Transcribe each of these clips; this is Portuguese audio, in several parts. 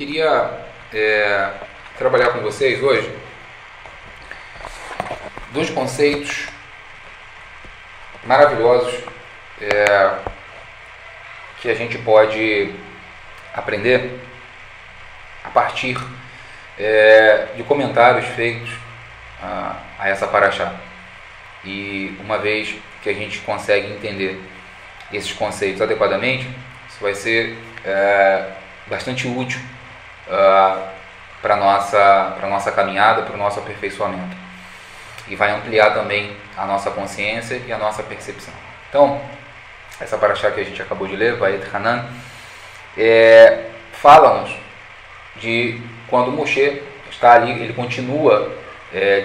queria trabalhar com vocês hoje dois conceitos maravilhosos que a gente pode aprender a partir de comentários feitos a essa paraxá. E uma vez que a gente consegue entender esses conceitos adequadamente, isso vai ser bastante útil para a nossa caminhada, para o nosso aperfeiçoamento. E vai ampliar também a nossa consciência e a nossa percepção. Então, essa paraxá que a gente acabou de ler, Vayet Hanan, fala-nos de quando Moshe está ali, ele continua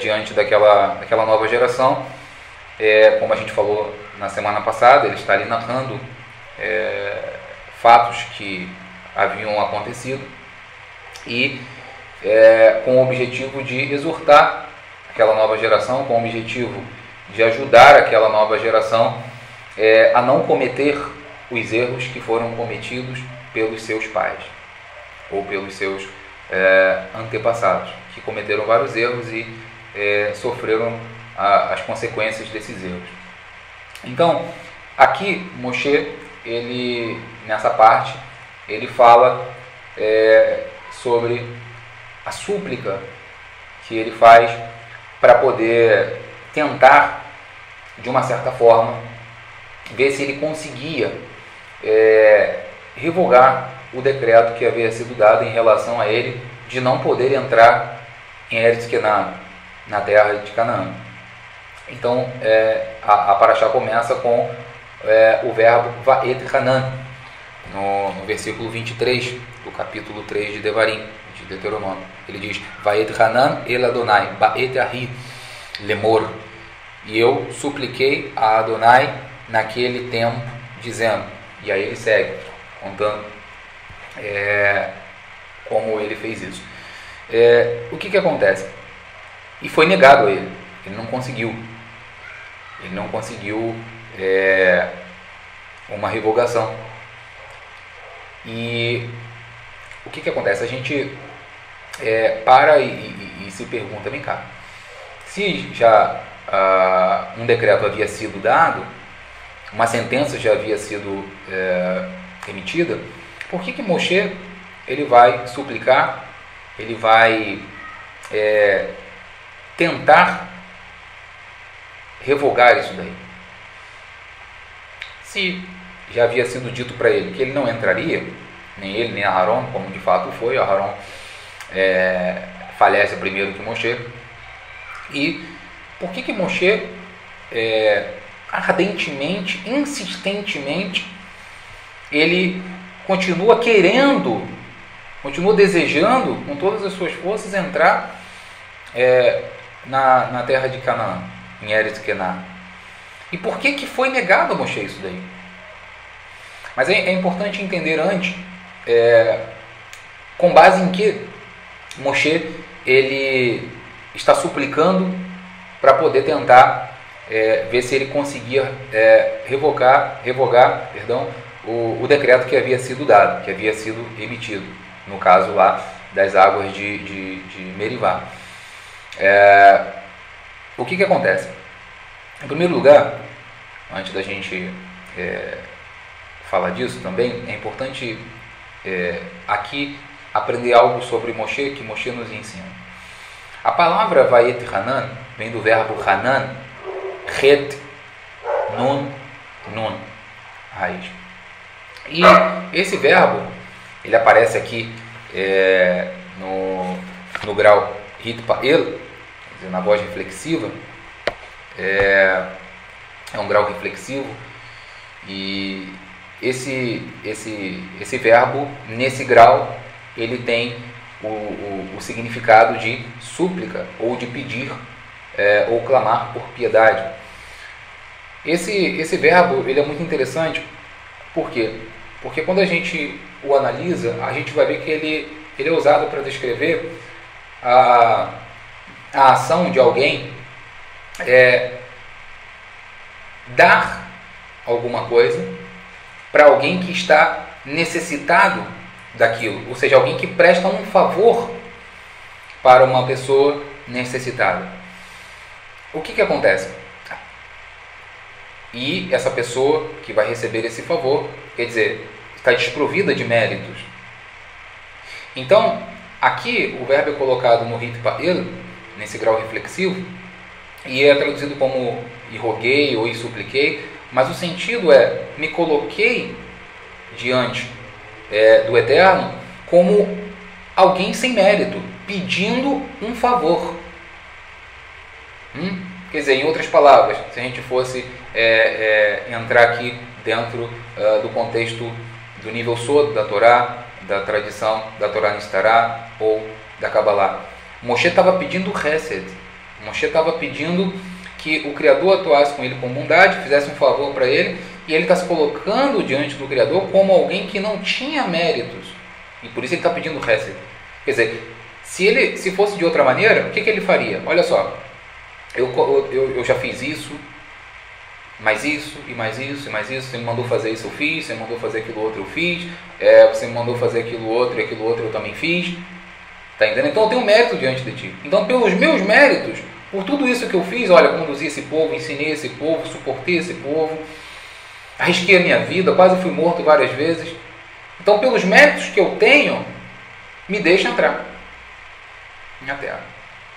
diante daquela nova geração, como a gente falou na semana passada, ele está ali narrando fatos que haviam acontecido e com o objetivo de exortar aquela nova geração, com o objetivo de ajudar aquela nova geração a não cometer os erros que foram cometidos pelos seus pais ou pelos seus antepassados, que cometeram vários erros e sofreram as consequências desses erros. Então, aqui Moshe, nessa parte, ele fala sobre a súplica que ele faz para poder tentar, de uma certa forma, ver se ele conseguia revogar o decreto que havia sido dado em relação a ele de não poder entrar em Eretz Kenan, na terra de Canaã. Então, a paraxá começa com o verbo Vayet Hanan, no versículo 23 do capítulo 3 de Devarim, de Deuteronômio. Ele diz: Vayet Hanan el Adonai, Ba'et Ahi Lemor. E eu supliquei a Adonai naquele tempo, dizendo. E aí ele segue, contando como ele fez isso. O que acontece? E foi negado a ele. Ele não conseguiu. Ele não conseguiu uma revogação. E o que acontece? A gente para e se pergunta, vem cá, se já um decreto havia sido dado, uma sentença já havia sido emitida, por que Moshe ele vai suplicar, ele vai tentar revogar isso daí? Se já havia sido dito para ele que ele não entraria, nem ele, nem Aharon, como de fato foi, Aharon falece primeiro que Moshe. E por que Moshe ardentemente, insistentemente, ele continua querendo, continua desejando com todas as suas forças entrar na terra de Canaã, em Eretz Kenan? E por que foi negado a Moshe isso daí? Mas é importante entender antes com base em que Moshe ele está suplicando para poder tentar ver se ele conseguia revogar o decreto que havia sido dado, que havia sido emitido, no caso lá das águas de Merivá. O que acontece? Em primeiro lugar, antes da gente falar disso também, é importante aqui aprender algo sobre Moshe, que Moshe nos ensina. A palavra Vayet Hanan vem do verbo Hanan, Het, Nun, Nun, raiz. E esse verbo, ele aparece aqui no grau Hitpael, quer dizer, na voz reflexiva. É um grau reflexivo, e esse verbo, nesse grau, ele tem o significado de súplica, ou de pedir, ou clamar por piedade. Esse verbo ele é muito interessante. Por quê? Porque quando a gente o analisa, a gente vai ver que ele é usado para descrever a ação de alguém dar alguma coisa para alguém que está necessitado daquilo, ou seja, alguém que presta um favor para uma pessoa necessitada. O que acontece? E essa pessoa que vai receber esse favor, quer dizer, está desprovida de méritos. Então, aqui o verbo é colocado no rit pa'il, nesse grau reflexivo, e é traduzido como e roguei ou e supliquei, mas o sentido é me coloquei diante do Eterno como alguém sem mérito, pedindo um favor. Quer dizer, em outras palavras, se a gente fosse entrar aqui dentro do contexto do nível Sod da Torá, da tradição da Torá Nistará ou da Kabbalah, Moshe estava pedindo Hesed. Moshe estava pedindo que o Criador atuasse com ele com bondade, fizesse um favor para ele, e ele está se colocando diante do Criador como alguém que não tinha méritos, e por isso ele está pedindo Hesed. Quer dizer, se fosse de outra maneira, o que ele faria? Olha só, eu já fiz isso, mais isso, e mais isso, e mais isso, você me mandou fazer isso, eu fiz, você me mandou fazer aquilo outro, eu fiz, você me mandou fazer aquilo outro, e aquilo outro eu também fiz. Está entendendo? Então eu tenho mérito diante de ti. Então, pelos meus méritos, por tudo isso que eu fiz, olha, conduzi esse povo, ensinei esse povo, suportei esse povo, arrisquei a minha vida, quase fui morto várias vezes. Então, pelos méritos que eu tenho, me deixa entrar na terra.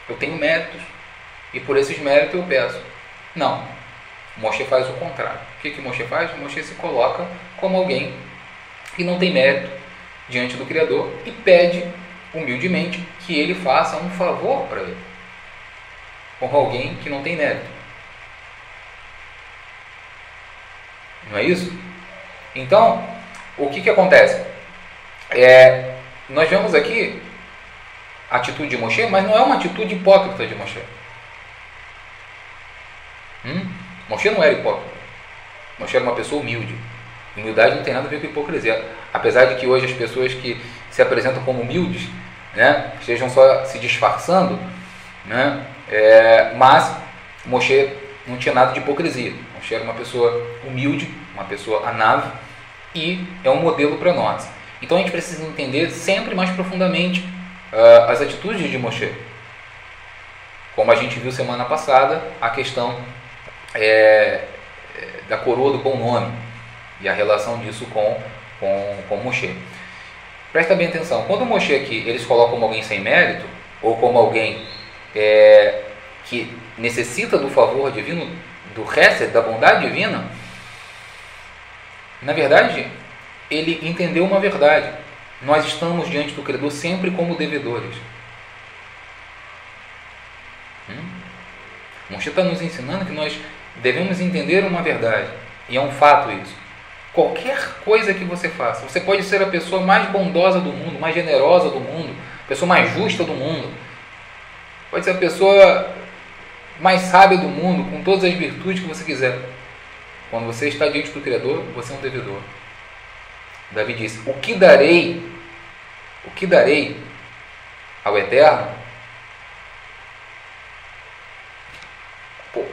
Eu tenho méritos e por esses méritos eu peço. Não. Moshe faz o contrário. O que Moshe faz? Moshe se coloca como alguém que não tem mérito diante do Criador e pede humildemente que ele faça um favor para ele, como alguém que não tem mérito. Não é isso? Então, o que acontece? Nós vemos aqui a atitude de Moshe, mas não é uma atitude hipócrita de Moshe. Moshe não era hipócrita. Moshe era uma pessoa humilde. Humildade não tem nada a ver com hipocrisia. Apesar de que hoje as pessoas que se apresentam como humildes, né, estejam só se disfarçando, né, mas Moshe não tinha nada de hipocrisia. Moshe era uma pessoa humilde, uma pessoa anável, e é um modelo para nós. Então a gente precisa entender sempre mais profundamente as atitudes de Moshe. Como a gente viu semana passada, a questão da coroa do bom nome e a relação disso com Moshe. Presta bem atenção, quando Moshe aqui eles colocam como alguém sem mérito, ou como alguém que necessita do favor divino, do Hesed, da bondade divina, na verdade, ele entendeu uma verdade. Nós estamos diante do Criador sempre como devedores. Moshe está nos ensinando que nós devemos entender uma verdade, e é um fato isso. Qualquer coisa que você faça, você pode ser a pessoa mais bondosa do mundo, mais generosa do mundo, a pessoa mais justa do mundo, pode ser a pessoa mais sábia do mundo, com todas as virtudes que você quiser. Quando você está diante do Criador, você é um devedor. Davi disse: o que darei ao Eterno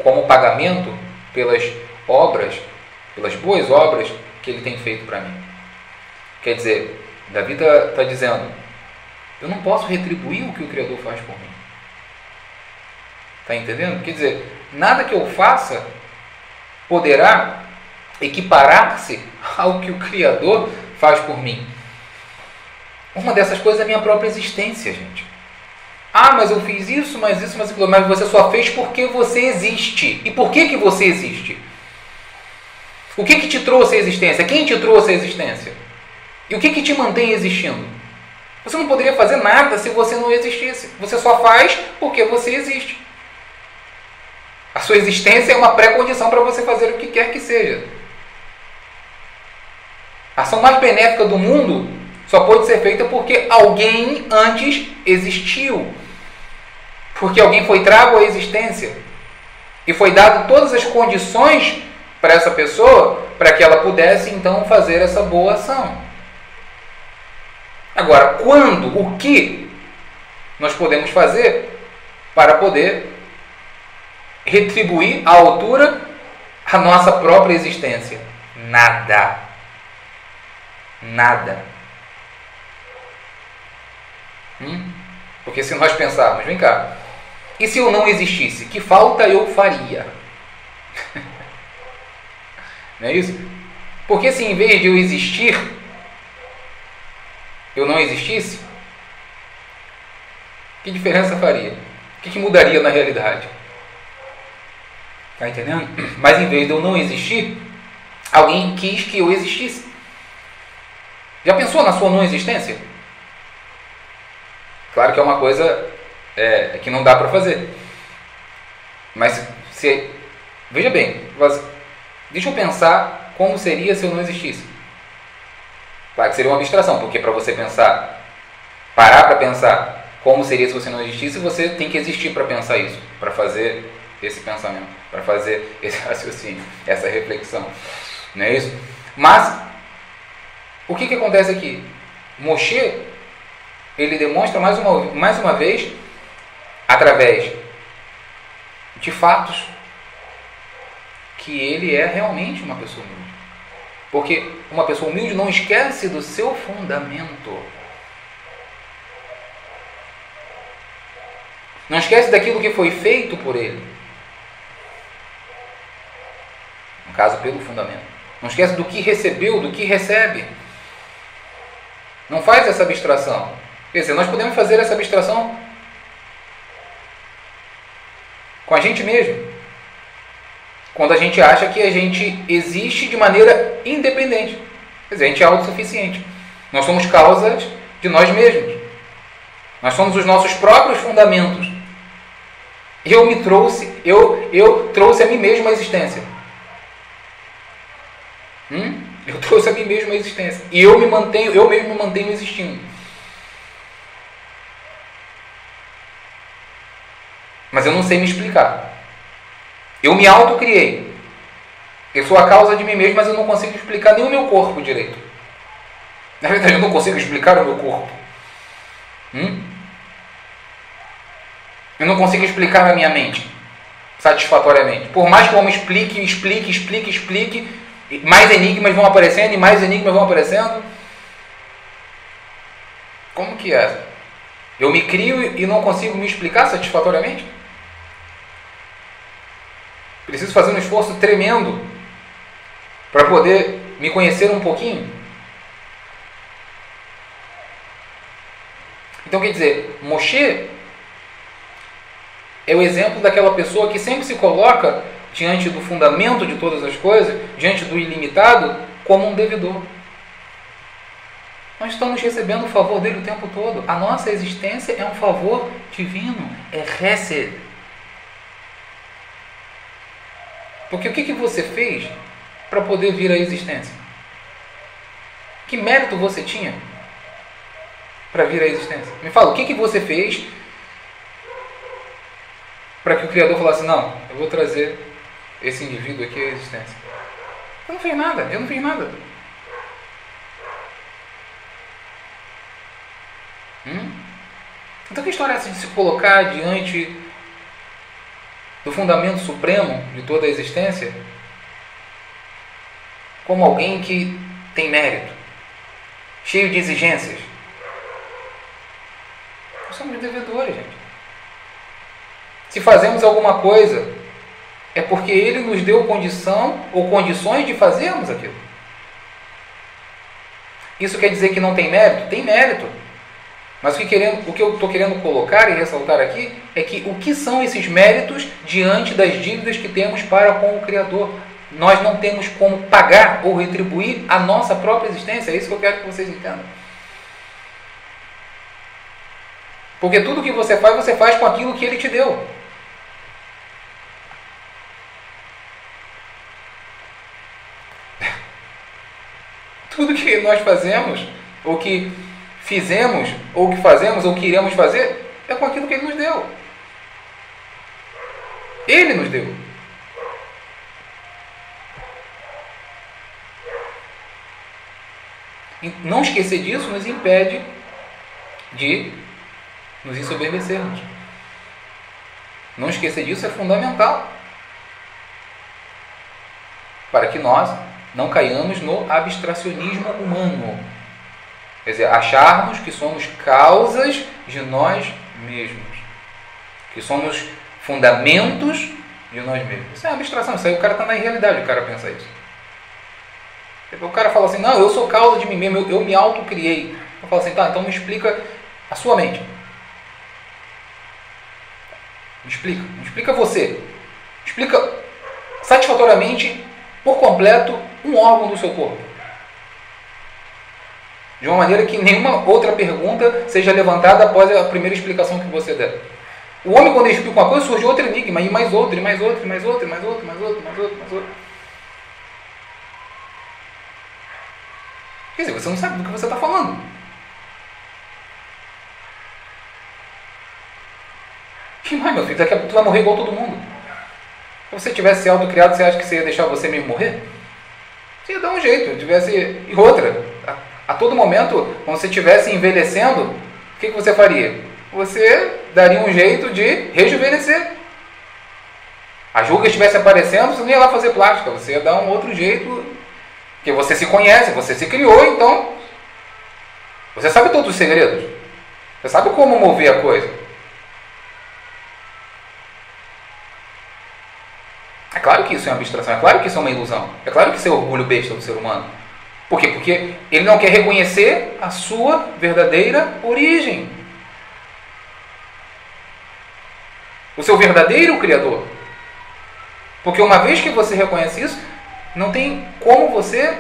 como pagamento pelas boas obras que ele tem feito para mim? Quer dizer, Davi está dizendo: eu não posso retribuir o que o Criador faz por mim. Está entendendo? Quer dizer, nada que eu faça poderá equiparar-se ao que o Criador faz por mim. Uma dessas coisas é a minha própria existência, gente. Mas eu fiz isso, mas aquilo. Mas você só fez porque você existe. E por que você existe? O que te trouxe a existência? Quem te trouxe a existência? E o que te mantém existindo? Você não poderia fazer nada se você não existisse. Você só faz porque você existe. A sua existência é uma pré-condição para você fazer o que quer que seja. A ação mais benéfica do mundo só pode ser feita porque alguém antes existiu. Porque alguém foi trago à existência. E foi dado todas as condições para essa pessoa, para que ela pudesse então fazer essa boa ação. Agora, quando, o que nós podemos fazer para poder retribuir à altura a nossa própria existência? Nada. Porque se nós pensarmos, vem cá, e se eu não existisse, que falta eu faria? Não é isso? Porque se em vez de eu existir, eu não existisse, que diferença faria? O que mudaria na realidade? Está entendendo? Mas em vez de eu não existir, alguém quis que eu existisse. Já pensou na sua não existência? Claro que é uma coisa que não dá para fazer. Mas veja bem, deixa eu pensar como seria se eu não existisse. Claro que seria uma abstração, porque para você parar para pensar como seria se você não existisse, você tem que existir para pensar isso, para fazer esse pensamento, para fazer esse raciocínio, essa reflexão. Não é isso? Mas, o que acontece aqui? Moshe, ele demonstra mais uma vez, através de fatos, que ele é realmente uma pessoa humilde. Porque uma pessoa humilde não esquece do seu fundamento. Não esquece daquilo que foi feito por ele. No caso, pelo fundamento. Não esquece do que recebeu, do que recebe. Não faz essa abstração. Quer dizer, nós podemos fazer essa abstração com a gente mesmo. Quando a gente acha que a gente existe de maneira independente. Quer dizer, a gente é autossuficiente. Nós somos causas de nós mesmos. Nós somos os nossos próprios fundamentos. Eu trouxe a mim mesmo a existência. Eu trouxe a mim mesmo a existência. E eu mesmo me mantenho existindo. Mas eu não sei me explicar. Eu me autocriei. Eu sou a causa de mim mesmo, mas eu não consigo explicar nem o meu corpo direito. Na verdade, eu não consigo explicar o meu corpo. Eu não consigo explicar a minha mente satisfatoriamente. Por mais que o homem explique, mais enigmas vão aparecendo e mais enigmas vão aparecendo. Como que é? Eu me crio e não consigo me explicar satisfatoriamente? Preciso fazer um esforço tremendo para poder me conhecer um pouquinho. Então, quer dizer, Moshe é o exemplo daquela pessoa que sempre se coloca diante do fundamento de todas as coisas, diante do ilimitado, como um devedor. Nós estamos recebendo o favor dele o tempo todo. A nossa existência é um favor divino, é Hesed. Porque o que você fez para poder vir à existência? Que mérito você tinha para vir à existência? Me fala, o que você fez para que o Criador falasse, não, eu vou trazer esse indivíduo aqui à existência? Eu não fiz nada. Então que história é essa de se colocar diante do fundamento supremo de toda a existência como alguém que tem mérito, cheio de exigências? Nós somos devedores, gente. Se fazemos alguma coisa, é porque Ele nos deu condição ou condições de fazermos aquilo. Isso quer dizer que não tem mérito? Tem mérito. Mas o que eu estou querendo colocar e ressaltar aqui é que o que são esses méritos diante das dívidas que temos para com o Criador? Nós não temos como pagar ou retribuir a nossa própria existência. É isso que eu quero que vocês entendam. Porque tudo que você faz com aquilo que Ele te deu. Tudo que nós fazemos, ou que fizemos, ou que fazemos, ou que iremos fazer, é com aquilo que Ele nos deu. Ele nos deu. E não esquecer disso nos impede de nos ensoberbecermos. Não esquecer disso é fundamental para que nós não caiamos no abstracionismo humano. Quer dizer, acharmos que somos causas de nós mesmos, que somos fundamentos de nós mesmos. Isso é uma abstração, isso aí o cara está na irrealidade, o cara pensa isso. O cara fala assim, não, eu sou causa de mim mesmo, eu me autocriei. Eu falo assim, tá, então me explica a sua mente. Me explica você. Me explica satisfatoriamente, por completo, um órgão do seu corpo. De uma maneira que nenhuma outra pergunta seja levantada após a primeira explicação que você der. O homem, quando ele explica uma coisa, surge outro enigma, e mais outro, e mais outro, e mais outro, e mais outro, e mais outro, mais outro, mais outro. Quer dizer, você não sabe do que você está falando. Que mais, meu filho? Daqui a pouco tu vai morrer igual todo mundo. Se você tivesse se autocriado, você acha que você ia deixar você mesmo morrer? Você ia dar um jeito. E outra, a todo momento, quando você estivesse envelhecendo, o que você faria? Você daria um jeito de rejuvenescer. As rugas estivessem aparecendo, você não ia lá fazer plástica. Você ia dar um outro jeito, porque você se conhece, você se criou, então você sabe todos os segredos. Você sabe como mover a coisa. É claro que isso é uma abstração, é claro que isso é uma ilusão, é claro que isso é orgulho besta do ser humano. Por quê? Porque ele não quer reconhecer a sua verdadeira origem. O seu verdadeiro Criador. Porque uma vez que você reconhece isso, não tem como você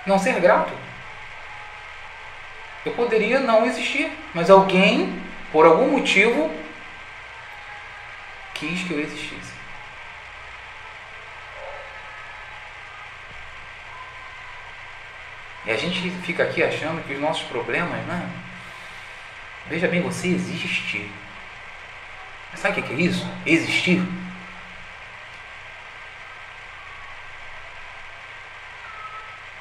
não ser grato. Eu poderia não existir, mas alguém, por algum motivo, quis que eu existisse. E a gente fica aqui achando que os nossos problemas, né? Veja bem, você existe. Sabe o que é isso? Existir.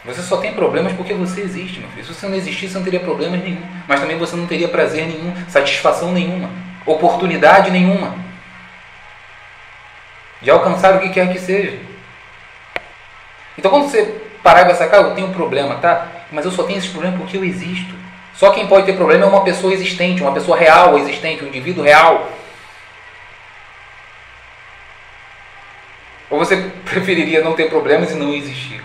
Você só tem problemas porque você existe, meu filho. Se você não existisse, você não teria problemas nenhum. Mas também você não teria prazer nenhum, satisfação nenhuma, oportunidade nenhuma de alcançar o que quer que seja. Então, quando você parar e vai sacar, eu tenho um problema, tá? Mas eu só tenho esse problema porque eu existo. Só quem pode ter problema é uma pessoa existente, uma pessoa real existente, um indivíduo real. Ou você preferiria não ter problemas e não existir?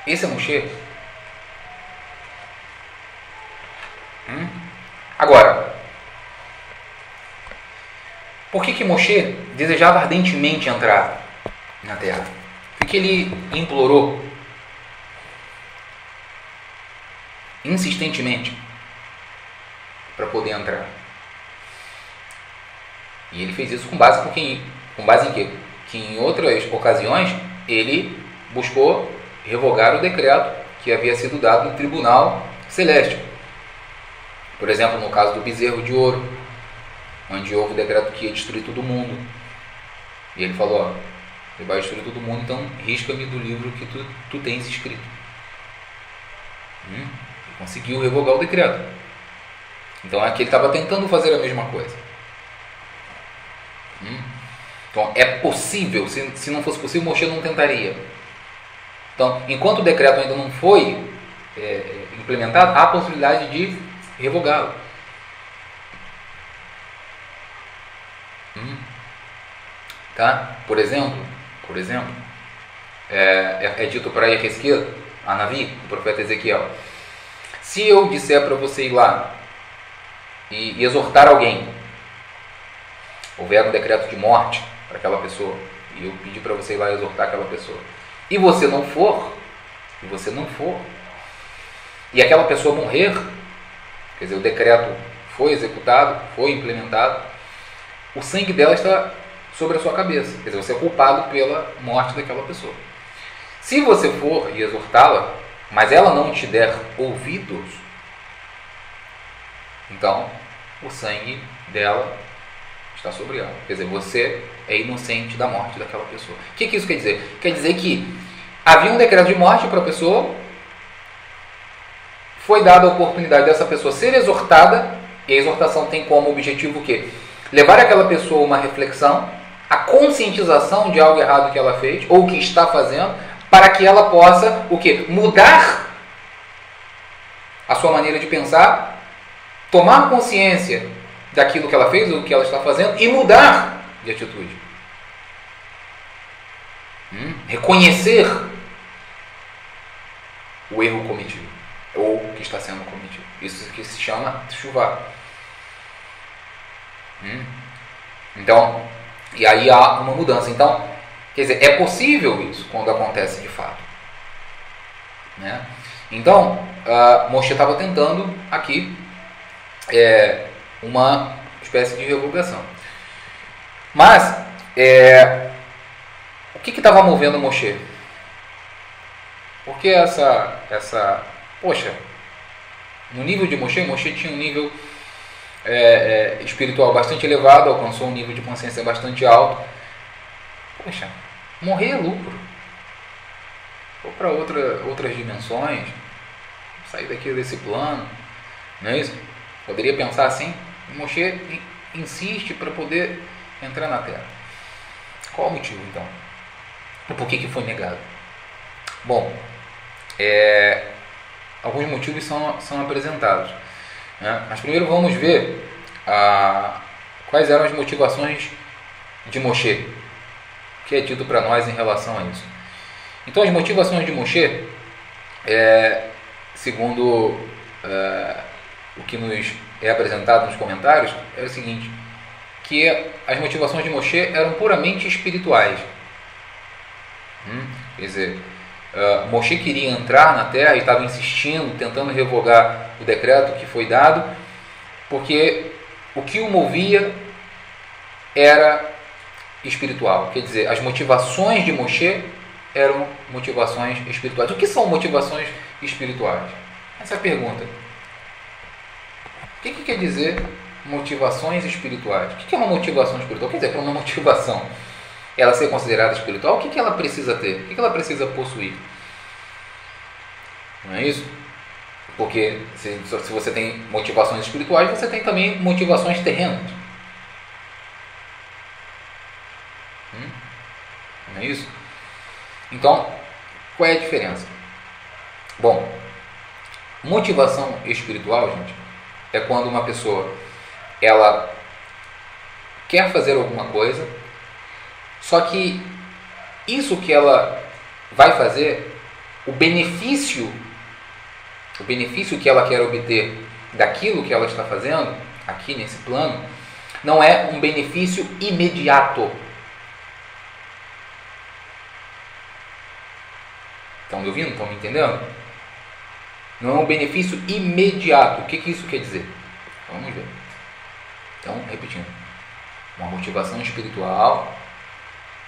Esse é Moshe? Agora, por que Moshe desejava ardentemente entrar na terra? Por que ele implorou insistentemente para poder entrar? E ele fez isso com base em quê? Que em outras ocasiões ele buscou revogar o decreto que havia sido dado no tribunal celeste. Por exemplo, no caso do bezerro de ouro, onde houve o decreto que ia destruir todo mundo. E ele falou, ó, ele vai destruir todo mundo, então risca-me do livro que tu tens escrito. Ele conseguiu revogar o decreto. Então aqui ele estava tentando fazer a mesma coisa. Então é possível, se não fosse possível, Moshe não tentaria. Então, enquanto o decreto ainda não foi implementado, há a possibilidade de revogá-lo. Tá? Por exemplo, é dito para Ezequiel, a Navi, o profeta Ezequiel, se eu disser para você ir lá e exortar alguém, houver um decreto de morte para aquela pessoa, e eu pedir para você ir lá exortar aquela pessoa, e você não for, e aquela pessoa morrer, quer dizer, o decreto foi executado, foi implementado, o sangue dela está sobre a sua cabeça, quer dizer, você é culpado pela morte daquela pessoa. Se você for e exortá-la, mas ela não te der ouvidos, então o sangue dela está sobre ela. Quer dizer, você é inocente da morte daquela pessoa. O que isso quer dizer? Quer dizer que havia um decreto de morte para a pessoa, foi dada a oportunidade dessa pessoa ser exortada, e a exortação tem como objetivo o quê? Levar aquela pessoa a uma reflexão, a conscientização de algo errado que ela fez, ou que está fazendo, para que ela possa, o quê? Mudar a sua maneira de pensar, tomar consciência daquilo que ela fez, ou que ela está fazendo, e mudar de atitude. Reconhecer o erro cometido, ou que está sendo cometido. Isso que se chama chuva. Então, e aí há uma mudança. Então, quer dizer, é possível isso quando acontece de fato, né? Então, Moshe estava tentando aqui uma espécie de revogação. Mas, o que estava movendo Moshe? Porque poxa, no nível de Moshe tinha um nível espiritual bastante elevado, alcançou um nível de consciência bastante alto. Poxa, morrer é lucro. Ou para outras dimensões, sair daqui desse plano, não é isso? Poderia pensar assim. Moshe insiste para poder entrar na Terra. Qual o motivo então? Por que foi negado? Bom, alguns motivos são apresentados, né? Mas primeiro vamos ver quais eram as motivações de Moshe, que é dito para nós em relação a isso. Então, as motivações de Moshe, segundo o que nos é apresentado nos comentários, é o seguinte, que as motivações de Moshe eram puramente espirituais. Quer dizer, Moshe queria entrar na Terra e estava insistindo, tentando revogar o decreto que foi dado, porque o que o movia era espiritual. Quer dizer, as motivações de Moshe eram motivações espirituais. O que são motivações espirituais? Essa é a pergunta. O que quer dizer motivações espirituais? O que é uma motivação espiritual? Quer dizer, para uma motivação ela ser considerada espiritual, o que ela precisa ter? O que ela precisa possuir? Não é isso? Porque se você tem motivações espirituais, você tem também motivações terrenas. Não é isso? Então, qual é a diferença? Bom, motivação espiritual, gente, é quando uma pessoa ela quer fazer alguma coisa, só que isso que ela vai fazer, o benefício que ela quer obter daquilo que ela está fazendo, aqui nesse plano, não é um benefício imediato. Estão me ouvindo? Estão me entendendo? Não é um benefício imediato. O que isso quer dizer? Vamos ver. Então, repetindo. Uma motivação espiritual.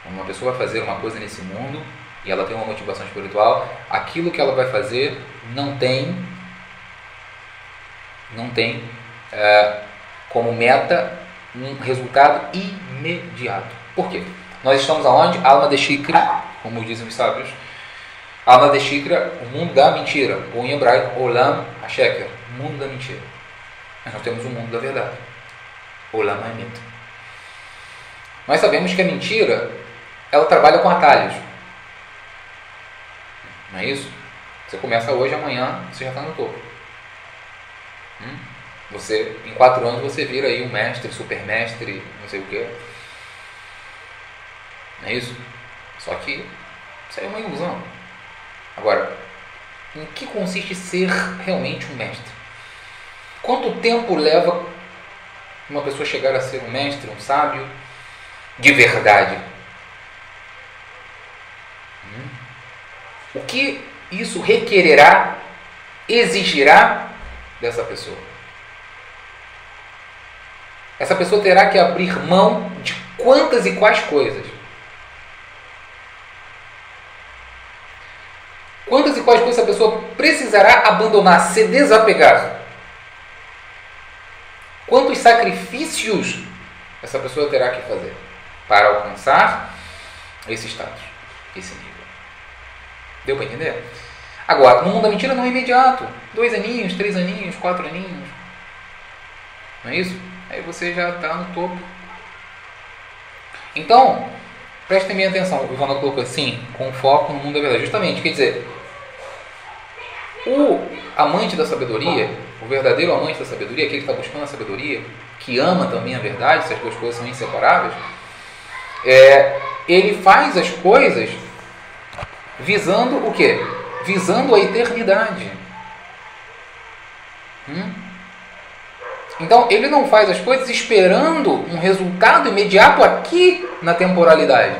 Quando uma pessoa vai fazer uma coisa nesse mundo e ela tem uma motivação espiritual, aquilo que ela vai fazer não tem como meta um resultado imediato. Por quê? Nós estamos aonde? Alma de Shikra, como dizem os sábios. Alma de Shikra, o mundo da mentira. Ou em hebraico, Olam HaSheker, o mundo da mentira. Mas nós temos o mundo da verdade. Olam HaEmet. Nós sabemos que a mentira, ela trabalha com atalhos. Não é isso? Você começa hoje, amanhã você já está no topo. Você, em 4 anos, você vira aí um mestre, supermestre, não sei o quê. Não é isso? Só que isso aí é uma ilusão. Agora, em que consiste ser realmente um mestre? Quanto tempo leva uma pessoa chegar a ser um mestre, um sábio, de verdade? O que isso requererá, exigirá dessa pessoa? Essa pessoa terá que abrir mão de quantas e quais coisas? Quantas e quais coisas essa pessoa precisará abandonar, se desapegar? Quantos sacrifícios essa pessoa terá que fazer para alcançar esse status, esse nível? Deu para entender? Agora, no mundo da mentira não é imediato. 2 aninhos, 3 aninhos, 4 aninhos. Não é isso? Aí você já está no topo. Então, prestem bem atenção, o Ronaldo colocou assim, com foco no mundo da verdade. Justamente, quer dizer, o amante da sabedoria, o verdadeiro amante da sabedoria, aquele que está buscando a sabedoria, que ama também a verdade, essas duas coisas são inseparáveis, ele faz as coisas visando o quê? Visando a eternidade. Então, ele não faz as coisas esperando um resultado imediato aqui na temporalidade.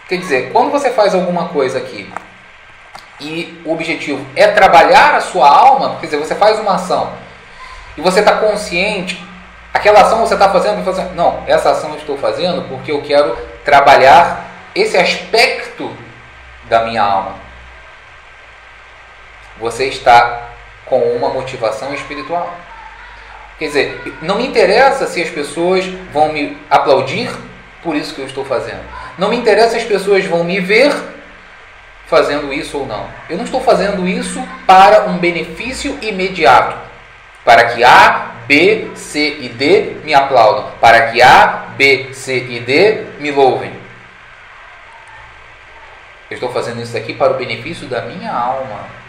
Quer dizer, quando você faz alguma coisa aqui e o objetivo é trabalhar a sua alma, quer dizer, você faz uma ação e você está consciente, aquela ação você está fazendo, não, essa ação eu estou fazendo porque eu quero trabalhar esse aspecto da minha alma. Você está com uma motivação espiritual. Quer dizer, não me interessa se as pessoas vão me aplaudir por isso que eu estou fazendo. Não me interessa se as pessoas vão me ver fazendo isso ou não. Eu não estou fazendo isso para um benefício imediato. Para que A, B, C e D me aplaudam. Para que A, B, C e D me louvem. Eu estou fazendo isso aqui para o benefício da minha alma.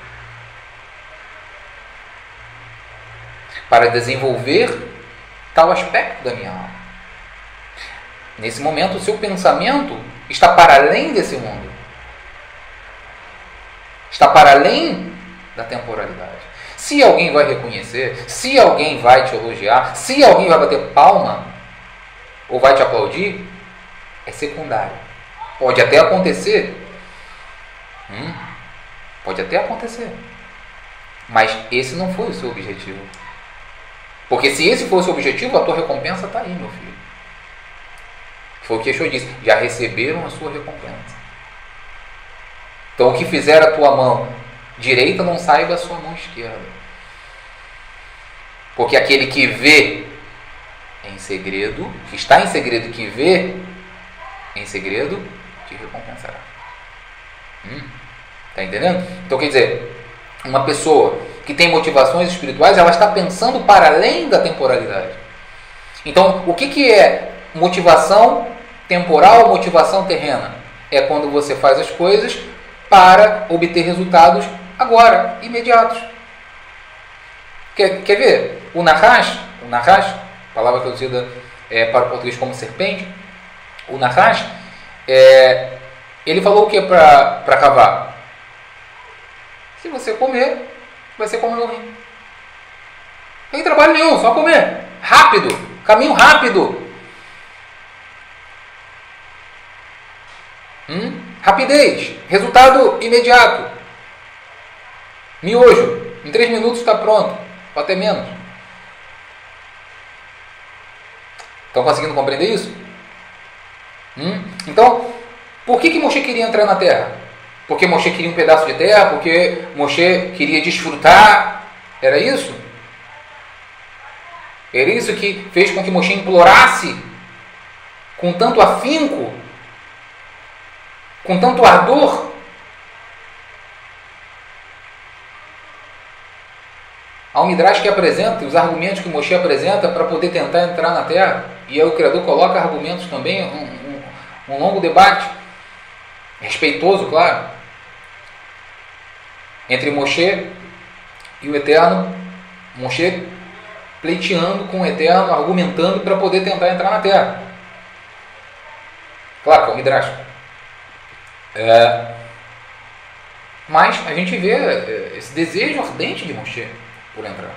Para desenvolver tal aspecto da minha alma. Nesse momento, o seu pensamento está para além desse mundo. Está para além da temporalidade. Se alguém vai reconhecer, se alguém vai te elogiar, se alguém vai bater palma ou vai te aplaudir, é secundário. Pode até acontecer. Pode até acontecer. Mas esse não foi o seu objetivo. Porque se esse fosse o objetivo, a tua recompensa está aí, meu filho. Foi o que Yeshua disse, já receberam a sua recompensa. Então o que fizer a tua mão direita não sai da sua mão esquerda. Porque aquele que vê em segredo, que está em segredo, que vê em segredo, te recompensará. Está entendendo? Então quer dizer, uma pessoa que tem motivações espirituais, ela está pensando para além da temporalidade. Então, o que é motivação temporal, motivação terrena? É quando você faz as coisas para obter resultados agora, imediatos. Quer ver? O Nahash, palavra traduzida para o português como serpente, o Nahash, ele falou o que para cavar? Se você comer, vai ser como no rim. Não tem trabalho nenhum, só comer. Rápido, caminho rápido. Rapidez, resultado imediato. Miojo, em 3 minutos está pronto, ou até menos. Estão conseguindo compreender isso? Então, por que Moshe queria entrar na terra? Porque Moshe queria um pedaço de terra? Porque Moshe queria desfrutar? Era isso? Era isso que fez com que Moshe implorasse com tanto afinco, com tanto ardor? Há um Midrash que apresenta os argumentos que Moshe apresenta para poder tentar entrar na terra, e aí o Criador coloca argumentos também, um longo debate, respeitoso, claro, entre Moshe e o Eterno. Moshe pleiteando com o Eterno, argumentando para poder tentar entrar na terra. Claro que é um Midrash. Mas a gente vê esse desejo ardente de Moshe por entrar.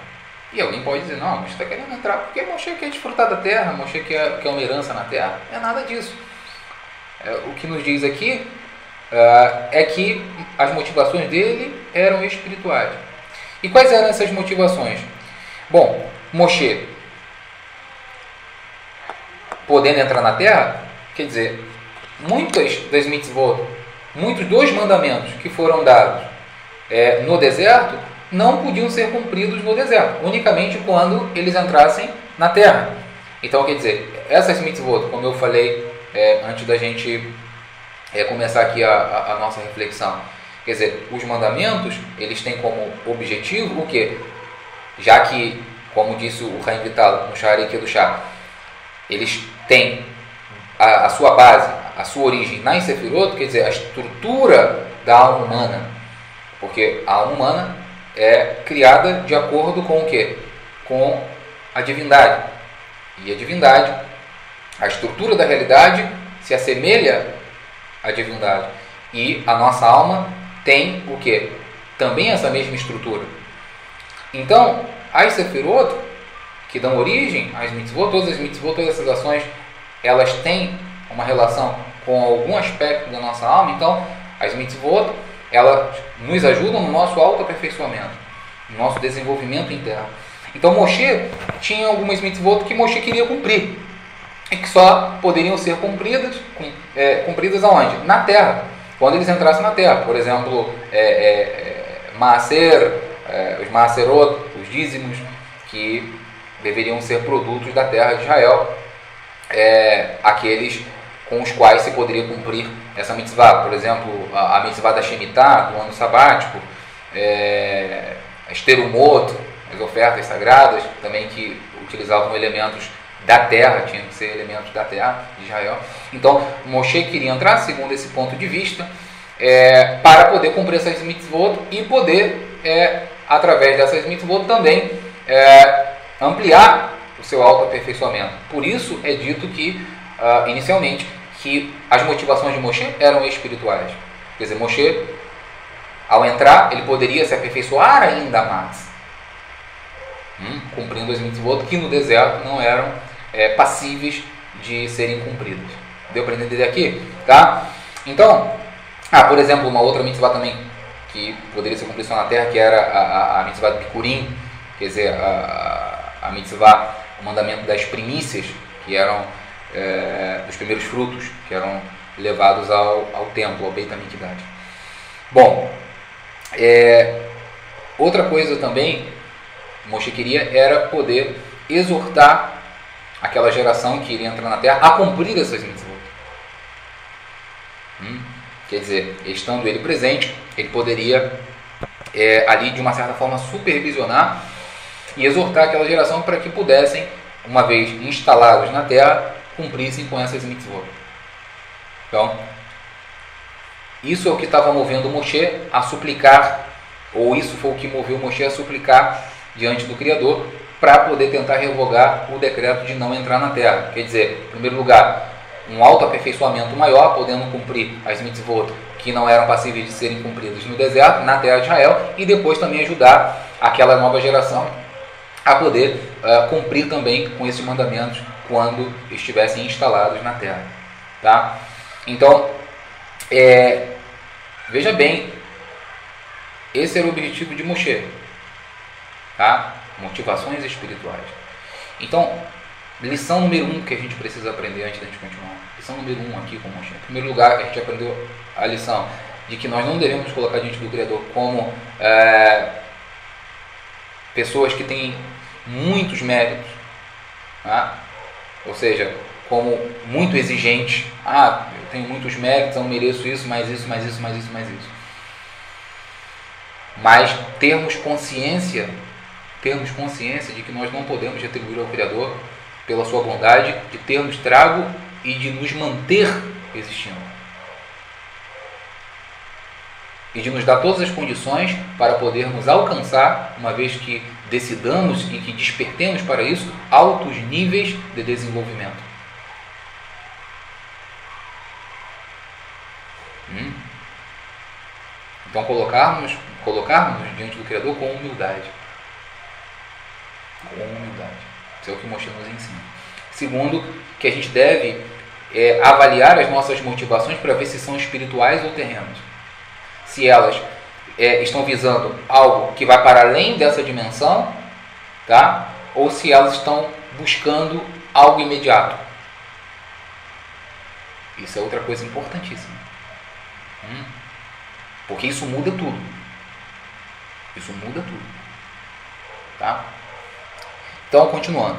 E alguém pode dizer, não, Moshe está querendo entrar porque Moshe quer desfrutar da terra, Moshe quer uma herança na terra. Não é nada disso. O que nos diz aqui é que as motivações dele eram espirituais. E quais eram essas motivações? Bom, Moshe podendo entrar na terra, quer dizer, muitas das mitzvot, muitos dos mandamentos que foram dados no deserto, não podiam ser cumpridos no deserto, unicamente quando eles entrassem na terra. Então, quer dizer, essas mitzvot, como eu falei antes da gente começar aqui a nossa reflexão, quer dizer, os mandamentos, eles têm como objetivo o quê? Já que como disse o Chaim Vital no Sha'arei Kedushá, eles têm a sua base, a sua origem nas Sefirot, quer dizer, a estrutura da alma humana, porque a alma humana é criada de acordo com o quê? Com a divindade. E a divindade, a estrutura da realidade se assemelha à divindade. E a nossa alma tem o quê? Também essa mesma estrutura. Então, as Sefirot, que dão origem às mitzvot, todas as mitzvot, todas essas ações, elas têm uma relação com algum aspecto da nossa alma. Então, as mitzvot, elas nos ajudam no nosso autoaperfeiçoamento, no nosso desenvolvimento interno. Então, Moshe tinha algumas mitzvot que Moshe queria cumprir, e que só poderiam ser cumpridas aonde? Na terra, quando eles entrassem na terra. Por exemplo, Maaser, os Maaserot, os dízimos, que deveriam ser produtos da terra de Israel, aqueles com os quais se poderia cumprir essa mitzvah. Por exemplo, a mitzvah da Shemitah, do ano sabático, as terumot, as ofertas sagradas, também que utilizavam elementos da terra, tinham que ser elementos da terra de Israel. Então, Moshe queria entrar, segundo esse ponto de vista, para poder cumprir essas mitzvot e poder, através dessas mitzvot, também ampliar o seu autoaperfeiçoamento. Por isso é dito que, inicialmente, que as motivações de Moshe eram espirituais. Quer dizer, Moshe, ao entrar, ele poderia se aperfeiçoar ainda mais, cumprindo as mitzvot que no deserto não eram passíveis de serem cumpridas. Deu para entender aqui? Tá? Então, por exemplo, uma outra mitzvah também que poderia ser cumprida só na terra, que era a mitzvah do Bikurim, quer dizer, a mitzvah, o mandamento das primícias, que eram dos primeiros frutos, que eram levados ao templo, ao Beit HaMikdash. Bom, outra coisa também Moshe queria era poder exortar aquela geração que iria entrar na terra a cumprir essas mitzvot. Quer dizer, estando ele presente, ele poderia ali de uma certa forma supervisionar e exortar aquela geração para que pudessem, uma vez instalados na terra, cumprissem com essas mitzvot. Então, isso é o que estava movendo Moshe a suplicar, ou isso foi o que moveu Moshe a suplicar diante do Criador, para poder tentar revogar o decreto de não entrar na terra. Quer dizer, em primeiro lugar, um autoaperfeiçoamento maior, podendo cumprir as mitzvot que não eram passíveis de serem cumpridas no deserto, na terra de Israel, e depois também ajudar aquela nova geração a poder cumprir também com esses mandamentos quando estivessem instalados na terra. Tá? Então, veja bem, esse era o objetivo de Moshe. Tá? Motivações espirituais. Então, lição número 1 que a gente precisa aprender antes de a gente continuar. Lição número 1 aqui com Moshe. Em primeiro lugar, a gente aprendeu a lição de que nós não devemos colocar diante do Criador como pessoas que têm muitos méritos, tá? Ou seja, como muito exigentes. Eu tenho muitos méritos, eu mereço isso, mais isso, mais isso, mais isso, mais isso. Mas termos consciência de que nós não podemos retribuir ao Criador pela sua bondade de ter nos trago e de nos manter existindo. E de nos dar todas as condições para podermos alcançar, uma vez que decidamos e que despertemos para isso, altos níveis de desenvolvimento. Então colocarmos diante do Criador com humildade. Com humildade. Isso é o que Moshe nos ensina. Segundo, que a gente deve avaliar as nossas motivações para ver se são espirituais ou terrenas. Se elas estão visando algo que vai para além dessa dimensão, tá? Ou se elas estão buscando algo imediato. Isso é outra coisa importantíssima. Porque isso muda tudo. Isso muda tudo. Tá? Então, continuando.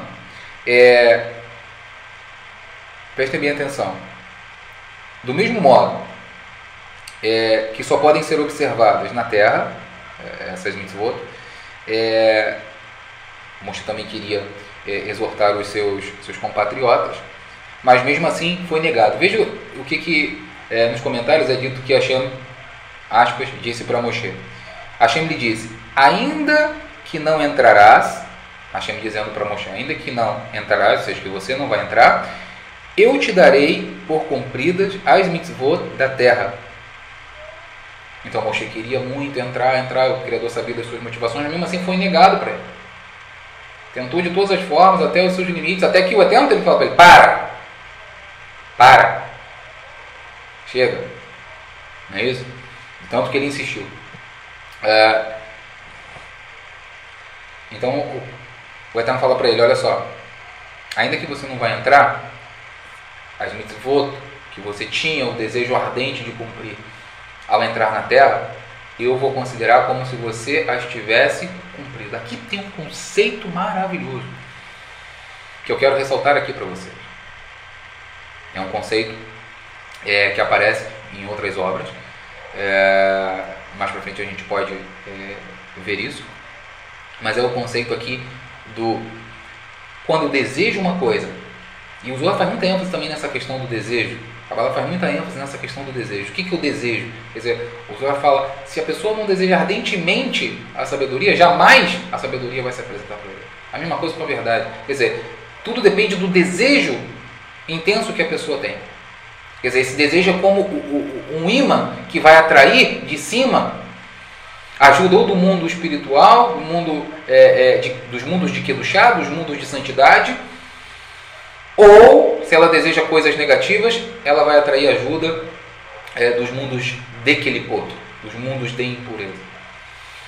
Prestem bem atenção. Do mesmo modo que só podem ser observadas na Terra, essas mitzvot, Moshe também queria exortar os seus compatriotas, mas mesmo assim foi negado. Veja o que nos comentários é dito que Hashem, aspas, disse para Moshe. Hashem lhe disse: ainda que não entrarás, Hashem dizendo para Moshe, ainda que não entrarás, ou seja, que você não vai entrar, eu te darei por cumpridas as mitzvot da terra. Então Moshe queria muito entrar, o Criador sabia das suas motivações, mas mesmo assim foi negado para ele. Tentou de todas as formas, até os seus limites, até que o Eterno teve que falar para ele: para, chega, não é isso? Tanto que ele insistiu. Então o Eterno fala para ele: olha só, ainda que você não vai entrar, as mitzvot que você tinha o desejo ardente de cumprir ao entrar na terra, eu vou considerar como se você as tivesse cumprido. Aqui tem um conceito maravilhoso que eu quero ressaltar aqui para vocês. É um conceito que aparece em outras obras. Mais para frente a gente pode ver isso. Mas é o conceito aqui do quando eu desejo uma coisa. E o Zohar faz muita ênfase também nessa questão do desejo. A Kabbalah faz muita ênfase nessa questão do desejo. O que eu desejo? Quer dizer, o Zohar fala, se a pessoa não deseja ardentemente a sabedoria, jamais a sabedoria vai se apresentar para ele. A mesma coisa com a verdade. Quer dizer, tudo depende do desejo intenso que a pessoa tem. Quer dizer, esse desejo é como um imã que vai atrair de cima ajuda ou do mundo espiritual, do mundo, dos mundos de Kedushá, dos mundos de santidade, ou, se ela deseja coisas negativas, ela vai atrair ajuda dos mundos de Kelipot, dos mundos de impureza.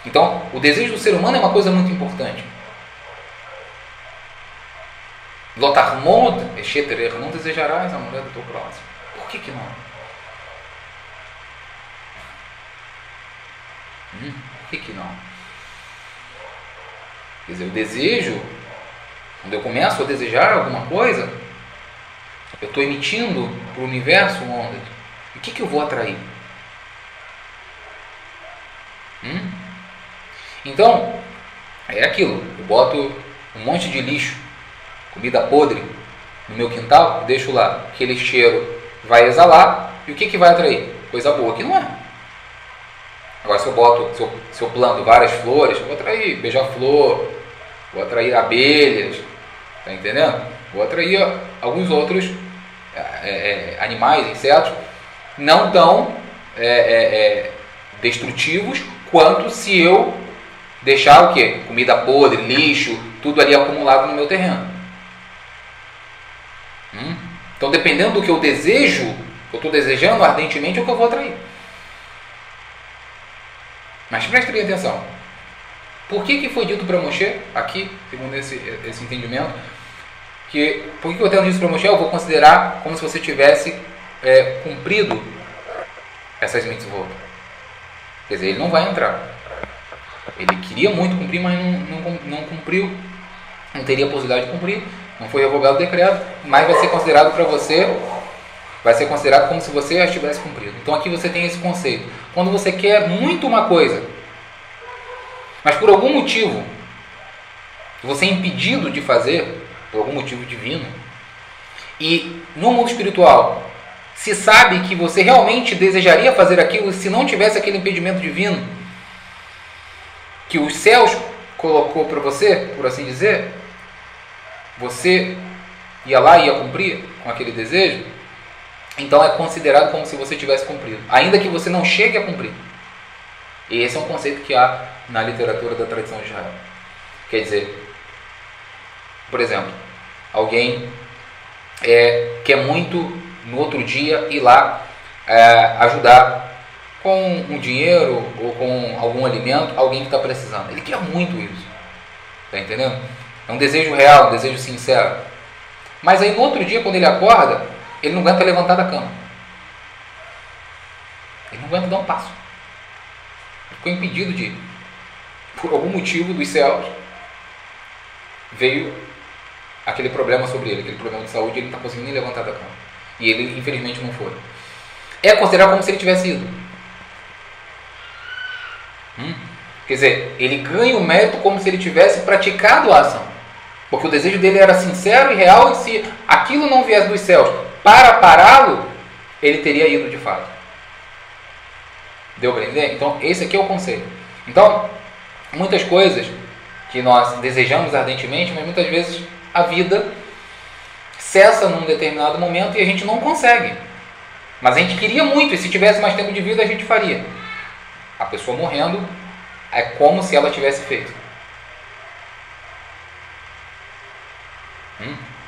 Então, o desejo do ser humano é uma coisa muito importante. Lotarmod, Esheterer, não desejarás a mulher do teu próximo. Por que não? Por que não? Quer dizer, o desejo, quando eu começo a desejar alguma coisa, eu estou emitindo para o universo ondas. E o que eu vou atrair? Então, é aquilo. Eu boto um monte de lixo, comida podre, no meu quintal, deixo lá. Aquele cheiro vai exalar. E o que vai atrair? Coisa boa que não é. Agora, se eu planto várias flores, eu vou atrair beija-flor, vou atrair abelhas, está entendendo? Vou atrair alguns outros animais, insetos, não tão destrutivos quanto se eu deixar o quê? Comida podre, lixo, tudo ali acumulado no meu terreno. Então, dependendo do que eu desejo, que eu estou desejando ardentemente, é o que eu vou atrair. Mas preste bem atenção. Por que foi dito para Moshe, aqui, segundo esse entendimento, por que o Eterno disse para Moshe, eu vou considerar como se você tivesse cumprido essas mitzvot? Quer dizer, ele não vai entrar. Ele queria muito cumprir, mas não cumpriu, não teria possibilidade de cumprir, não foi revogado o decreto, mas vai ser considerado para você, vai ser considerado como se você as tivesse cumprido. Então aqui você tem esse conceito. Quando você quer muito uma coisa, mas por algum motivo você é impedido de fazer, por algum motivo divino, e no mundo espiritual se sabe que você realmente desejaria fazer aquilo se não tivesse aquele impedimento divino que os céus colocou para você, por assim dizer, você ia lá e ia cumprir com aquele desejo, então é considerado como se você tivesse cumprido, ainda que você não chegue a cumprir. E esse é um conceito que há na literatura da tradição de Israel. Quer dizer, por exemplo, alguém quer muito no outro dia ir lá ajudar com um dinheiro ou com algum alimento alguém que está precisando. Ele quer muito isso. Está entendendo? É um desejo real, um desejo sincero. Mas aí no outro dia, quando ele acorda, ele não aguenta levantar da cama. Ele não aguenta dar um passo. Ele ficou impedido de ir. Por algum motivo dos céus, veio aquele problema sobre ele, aquele problema de saúde, ele não está conseguindo nem levantar da cama. E ele, infelizmente, não foi. É considerado como se ele tivesse ido. Quer dizer, ele ganha o mérito como se ele tivesse praticado a ação. Porque o desejo dele era sincero e real, e se aquilo não viesse dos céus para pará-lo, ele teria ido de fato. Deu para entender? Então, esse aqui é o conceito. Então, muitas coisas que nós desejamos ardentemente, mas muitas vezes a vida cessa num determinado momento e a gente não consegue. Mas a gente queria muito, e se tivesse mais tempo de vida, a gente faria. A pessoa morrendo é como se ela tivesse feito.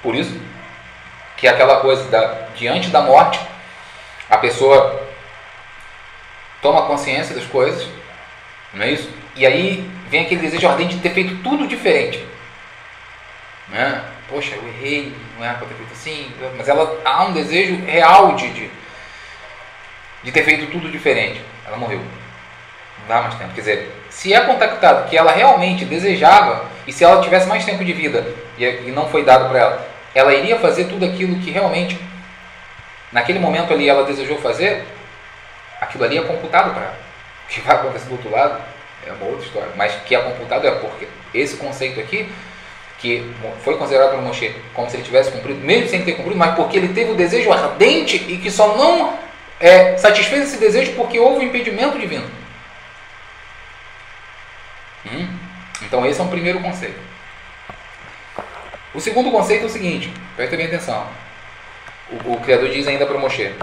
Por isso que aquela coisa diante da morte, a pessoa toma consciência das coisas, não é isso? E aí vem aquele desejo ardente de ter feito tudo diferente, né? Poxa, eu errei, não era para ter feito assim, mas há um desejo real de ter feito tudo diferente. Ela morreu, não dá mais tempo. Quer dizer, se é contactado que ela realmente desejava, e se ela tivesse mais tempo de vida e não foi dado para ela, ela iria fazer tudo aquilo que realmente naquele momento ali ela desejou fazer, aquilo ali é computado para ela. O que vai acontecer do outro lado é uma outra história, mas que é computado é porque esse conceito aqui, que foi considerado por Moshe como se ele tivesse cumprido, mesmo sem ter cumprido, mas porque ele teve o desejo ardente e que só não satisfez esse desejo porque houve um impedimento divino. Então esse é um primeiro conceito. O segundo conceito é o seguinte, presta bem atenção. O Criador diz ainda para Moshe: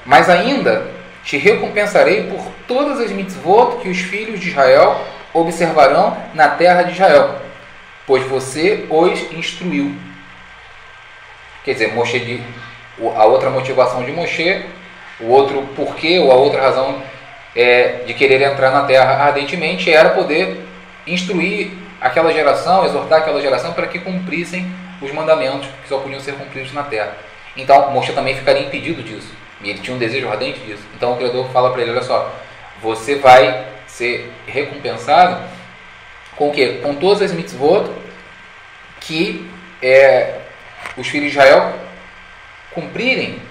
mas ainda te recompensarei por todas as mitzvot que os filhos de Israel observarão na terra de Israel, pois você os instruiu. Quer dizer, a outra motivação de Moshe, o outro porquê, ou a outra razão de querer entrar na terra ardentemente era poder instruir aquela geração, exortar aquela geração para que cumprissem os mandamentos que só podiam ser cumpridos na terra. Então, Moshe também ficaria impedido disso. E ele tinha um desejo ardente disso. Então o Criador fala para ele: olha só, você vai ser recompensado com o quê? Com todas as mitzvot que os filhos de Israel cumprirem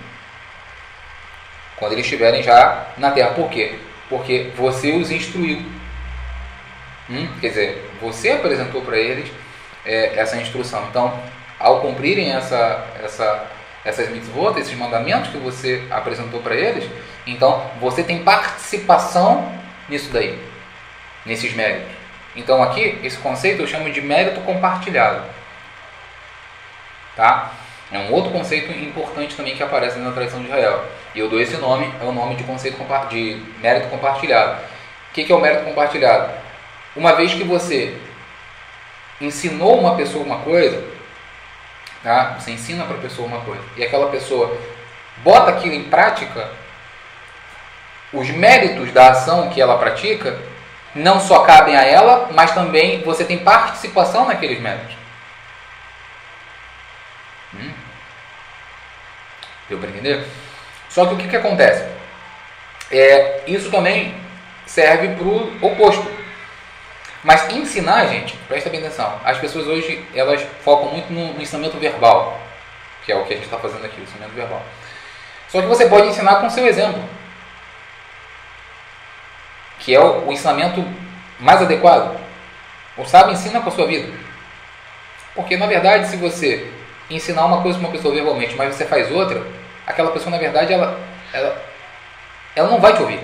quando eles estiverem já na terra. Por quê? Porque você os instruiu. Quer dizer, você apresentou para eles essa instrução. Então, ao cumprirem essas mitzvot, esses mandamentos que você apresentou para eles, então você tem participação nisso daí, nesses méritos. Então aqui, esse conceito eu chamo de mérito compartilhado. Tá? É um outro conceito importante também que aparece na tradição de Israel. E eu dou esse nome, é o nome de conceito de mérito compartilhado. O que é o mérito compartilhado? Uma vez que você ensinou uma pessoa uma coisa, tá? Você ensina para a pessoa uma coisa, e aquela pessoa bota aquilo em prática, os méritos da ação que ela pratica não só cabem a ela, mas também você tem participação naqueles méritos. Deu para entender? Só que o que acontece? Isso também serve para o oposto. Mas ensinar, gente, presta bem atenção, as pessoas hoje elas focam muito no ensinamento verbal, que é o que a gente está fazendo aqui, o ensinamento verbal. Só que você pode ensinar com o seu exemplo, que é o ensinamento mais adequado. Ou sabe, ensina com a sua vida. Porque, na verdade, se você ensinar uma coisa para uma pessoa verbalmente, mas você faz outra, aquela pessoa, na verdade, ela não vai te ouvir.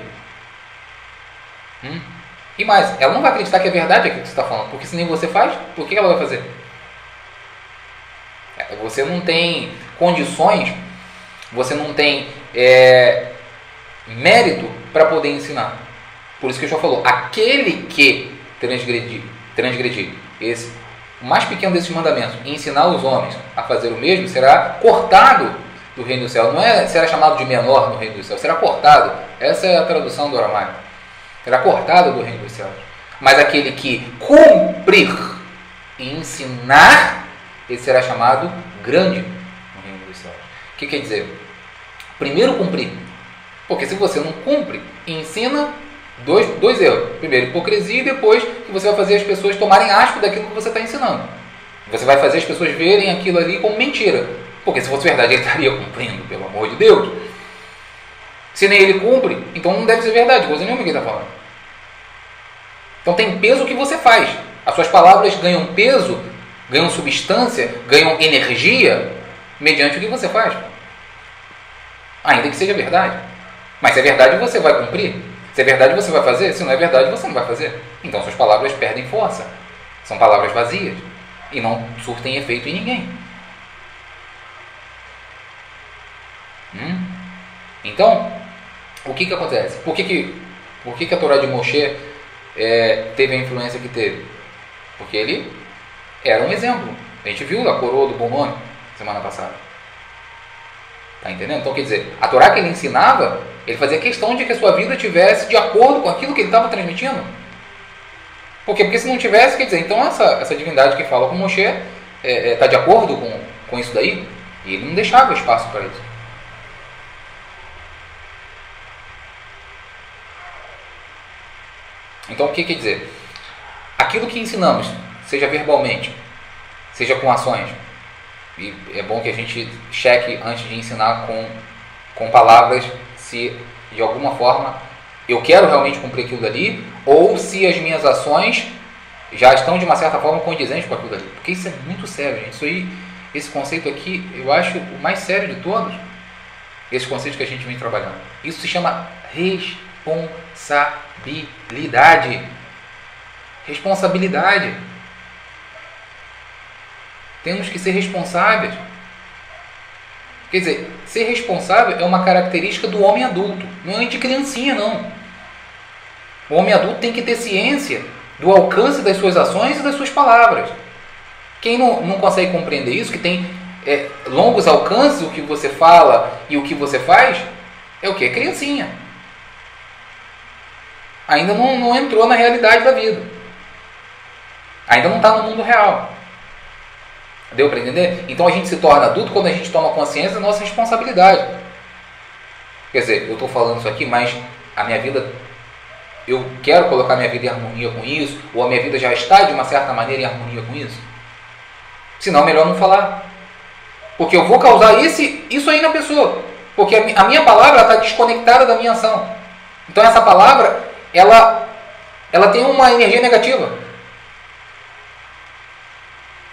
E mais, ela não vai acreditar que é verdade aquilo que você está falando, porque se nem você faz, por que ela vai fazer? Você não tem condições, você não tem mérito para poder ensinar. Por isso que o Senhor falou: aquele que transgredir o mais pequeno desses mandamentos e ensinar os homens a fazer o mesmo, será cortado do reino do céu. Não será chamado de menor no reino do céu, será cortado. Essa é a tradução do aramaico. Será cortado do reino dos céus. Mas aquele que cumprir e ensinar, ele será chamado grande no reino dos céus. O que quer dizer? Primeiro cumprir. Porque se você não cumpre e ensina, dois erros. Primeiro, hipocrisia, e depois que você vai fazer as pessoas tomarem asco daquilo que você está ensinando. Você vai fazer as pessoas verem aquilo ali como mentira. Porque se fosse verdade, ele estaria cumprindo, pelo amor de Deus. Se nem ele cumpre, então não deve ser verdade, coisa nenhuma que ele está falando. Então tem peso o que você faz. As suas palavras ganham peso, ganham substância, ganham energia mediante o que você faz. Ainda que seja verdade. Mas se é verdade, você vai cumprir. Se é verdade, você vai fazer. Se não é verdade, você não vai fazer. Então suas palavras perdem força. São palavras vazias e não surtem efeito em ninguém. Então, o que acontece? Por que a Torá de Moshe teve a influência que teve? Porque ele era um exemplo. A gente viu a coroa do bom nome semana passada. Está entendendo? Então, quer dizer, a Torá que ele ensinava, ele fazia questão de que a sua vida tivesse de acordo com aquilo que ele estava transmitindo. Por quê? Porque se não tivesse, quer dizer, então essa divindade que fala com Moshe está de acordo com isso daí? E ele não deixava espaço para isso. Então, o que quer dizer? Aquilo que ensinamos, seja verbalmente, seja com ações, e é bom que a gente cheque antes de ensinar com palavras se, de alguma forma, eu quero realmente cumprir aquilo dali, ou se as minhas ações já estão, de uma certa forma, condizentes com aquilo dali. Porque isso é muito sério, gente. Isso aí, esse conceito aqui, eu acho o mais sério de todos, esses conceitos que a gente vem trabalhando. Isso se chama responsabilidade. Responsabilidade. Temos que ser responsáveis. Quer dizer, ser responsável é uma característica do homem adulto, não é de criancinha, não. O homem adulto tem que ter ciência do alcance das suas ações e das suas palavras. Quem não consegue compreender isso, que tem longos alcances, o que você fala e o que você faz, é o que? É criancinha. Ainda não entrou na realidade da vida. Ainda não está no mundo real. Deu para entender? Então a gente se torna adulto quando a gente toma consciência da nossa responsabilidade. Quer dizer, eu estou falando isso aqui, mas a minha vida, eu quero colocar minha vida em harmonia com isso, ou a minha vida já está de uma certa maneira em harmonia com isso. Senão é melhor não falar. Porque eu vou causar isso aí na pessoa. Porque a minha palavra está desconectada da minha ação. Então essa palavra, ela tem uma energia negativa.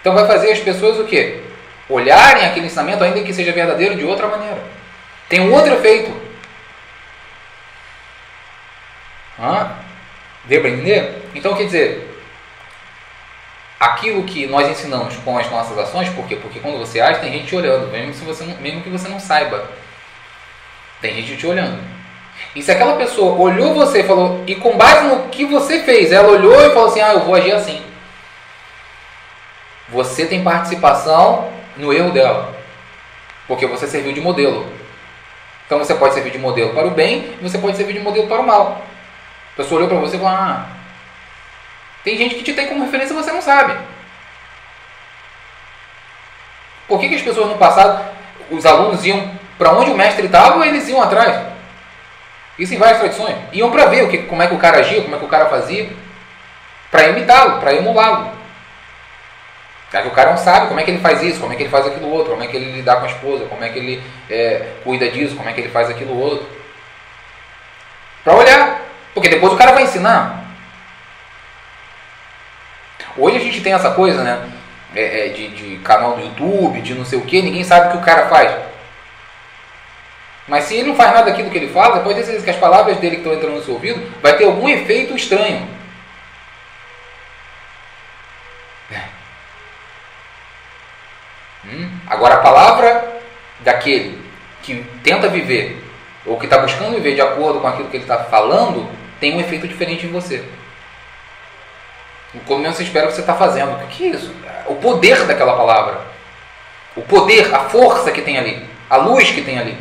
Então vai fazer as pessoas o quê? Olharem aquele ensinamento, ainda que seja verdadeiro, de outra maneira. Tem um outro efeito. Deu para entender? Então quer dizer, aquilo que nós ensinamos com as nossas ações, por quê? Porque quando você age, tem gente te olhando, mesmo que você não saiba. Tem gente te olhando. E se aquela pessoa olhou você e falou, e com base no que você fez, ela olhou e falou assim, eu vou agir assim. Você tem participação no erro dela, porque você serviu de modelo. Então você pode servir de modelo para o bem, e você pode servir de modelo para o mal. A pessoa olhou para você e falou, tem gente que te tem como referência e você não sabe. Por que as pessoas no passado, os alunos iam para onde o mestre estava ou eles iam atrás? Isso em várias tradições. Iam para ver como é que o cara agia, como é que o cara fazia, para imitá-lo, para emulá-lo. Já que o cara não sabe como é que ele faz isso, como é que ele faz aquilo outro, como é que ele lidar com a esposa, como é que ele cuida disso, como é que ele faz aquilo outro. Para olhar, porque depois o cara vai ensinar. Hoje a gente tem essa coisa, né, de canal do YouTube, de não sei o que, ninguém sabe o que o cara faz. Mas se ele não faz nada daquilo que ele fala, pode ter certeza que as palavras dele que estão entrando no seu ouvido vai ter algum efeito estranho. Agora a palavra daquele que tenta viver, ou que está buscando viver de acordo com aquilo que ele está falando, tem um efeito diferente em você. Como menos você espera que você está fazendo. O que é isso? O poder daquela palavra. O poder, a força que tem ali. A luz que tem ali.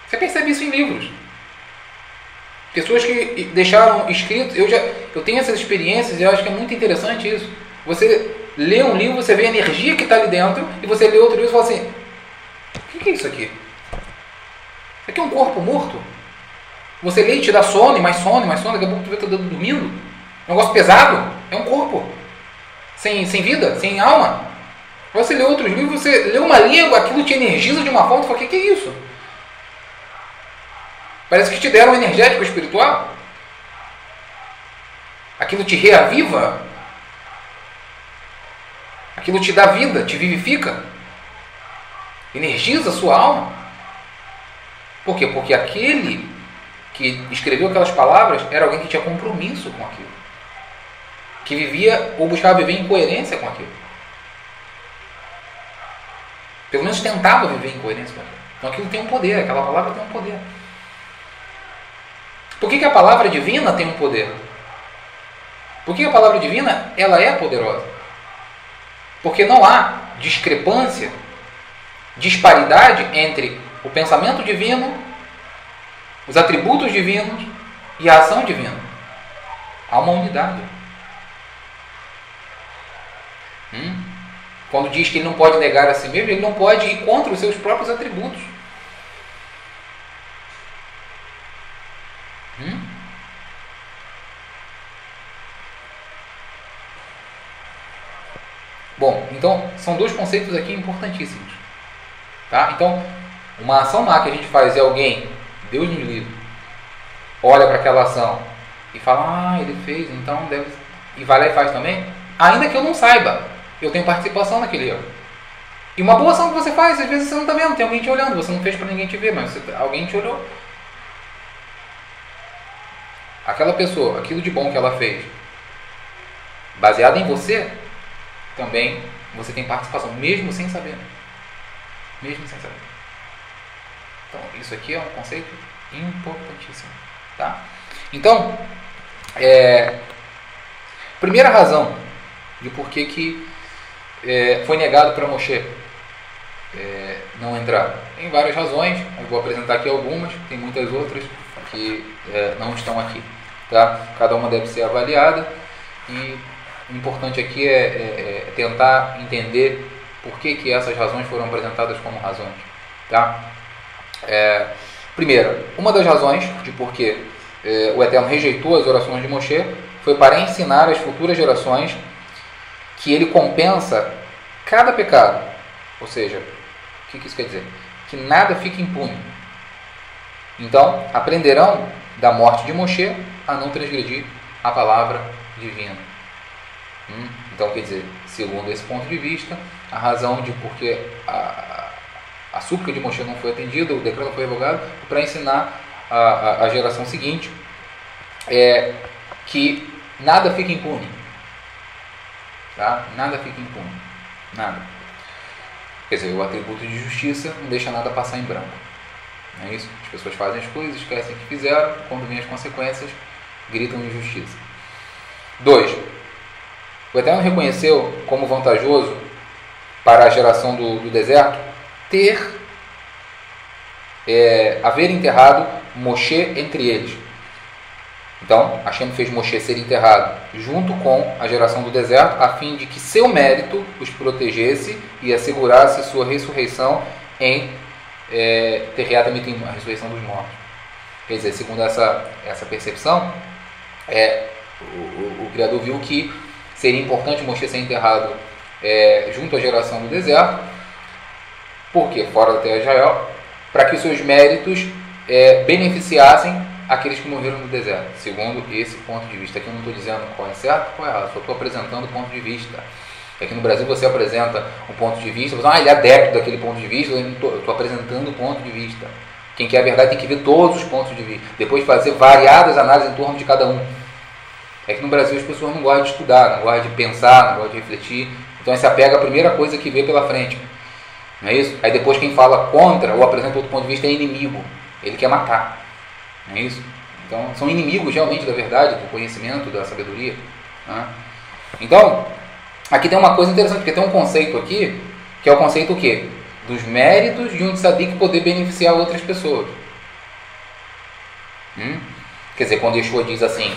Você percebe isso em livros. Pessoas que deixaram escrito. Eu tenho essas experiências e eu acho que é muito interessante isso. Você lê um livro, você vê a energia que está ali dentro, e você lê outro livro e fala assim, o que é isso aqui? Isso aqui é um corpo morto? Você lê e te dá sono, e mais sono, daqui a pouco tu vê que está dormindo. É um negócio pesado, é um corpo. Sem vida, sem alma. Você lê outros livros, você lê uma língua, aquilo te energiza de uma forma, tu fala, o que é isso? Parece que te deram um energético espiritual. Aquilo te reaviva. Aquilo te dá vida, te vivifica. Energiza a sua alma. Por quê? Porque aquele que escreveu aquelas palavras era alguém que tinha compromisso com aquilo. Que vivia ou buscava viver em coerência com aquilo. Pelo menos tentava viver em coerência com aquilo. Então aquilo tem um poder, aquela palavra tem um poder. Por que a palavra divina tem um poder? Porque a palavra divina, ela é poderosa. Porque não há discrepância, disparidade entre o pensamento divino, os atributos divinos e a ação divina. Há uma unidade. Quando diz que ele não pode negar a si mesmo, ele não pode ir contra os seus próprios atributos. Bom, então são dois conceitos aqui importantíssimos. Tá? Então, uma ação má que a gente faz e alguém, Deus nos livre, olha para aquela ação e fala, ele fez, então deve... E vai lá e faz também, ainda que eu não saiba, eu tenho participação naquele erro. E uma boa ação que você faz, às vezes você não está vendo, tem alguém te olhando, você não fez para ninguém te ver, mas alguém te olhou. Aquela pessoa, aquilo de bom que ela fez, baseado em você, também você tem participação, mesmo sem saber. Mesmo sem saber. Então, isso aqui é um conceito importantíssimo. Tá? Então, primeira razão de por que foi negado para Moshe não entrar. Tem várias razões, eu vou apresentar aqui algumas, tem muitas outras que não estão aqui. Tá? Cada uma deve ser avaliada e o importante aqui é tentar entender por que essas razões foram apresentadas como razões. Tá? Primeiro, uma das razões de por que o Eterno rejeitou as orações de Moshe foi para ensinar às futuras gerações que ele compensa cada pecado. Ou seja, o que isso quer dizer? Que nada fica impune. Então, aprenderão da morte de Moshe a não transgredir a palavra divina. Então, quer dizer, segundo esse ponto de vista, a razão de por que a súplica de Moshe não foi atendida, o decreto não foi revogado, para ensinar a geração seguinte que nada fica impune. Tá? Nada fica impune. Nada. Quer dizer, o atributo de justiça não deixa nada passar em branco. Não é isso? As pessoas fazem as coisas, esquecem que fizeram, quando vêm as consequências, gritam injustiça. 2. O Eterno reconheceu como vantajoso para a geração do deserto haver enterrado Moshe entre eles. Então, Hashem fez Moshe ser enterrado junto com a geração do deserto, a fim de que seu mérito os protegesse e assegurasse sua ressurreição em Terriat Mitim, a ressurreição dos mortos. Quer dizer, segundo essa percepção, o Criador viu que seria importante Moshe ser enterrado junto à geração do deserto, porque fora da terra de Israel, para que seus méritos beneficiassem aqueles que morreram no deserto, segundo esse ponto de vista. Aqui eu não estou dizendo qual é certo ou qual é errado, só estou apresentando o ponto de vista. Aqui no Brasil você apresenta um ponto de vista, você ele é adepto daquele ponto de vista, eu estou apresentando o ponto de vista. Quem quer a verdade tem que ver todos os pontos de vista, depois fazer variadas análises em torno de cada um. É que no Brasil as pessoas não gostam de estudar, não gostam de pensar, não gostam de refletir, então se apega à primeira coisa que vê pela frente. Não é isso? Aí depois quem fala contra ou apresenta outro ponto de vista é inimigo, ele quer matar. Não é isso? Então são inimigos realmente da verdade, do conhecimento, da sabedoria. Né? Então, aqui tem uma coisa interessante, porque tem um conceito aqui, que é o conceito o quê? Dos méritos de um tzadik poder beneficiar outras pessoas. Quer dizer, quando Yeshua diz assim,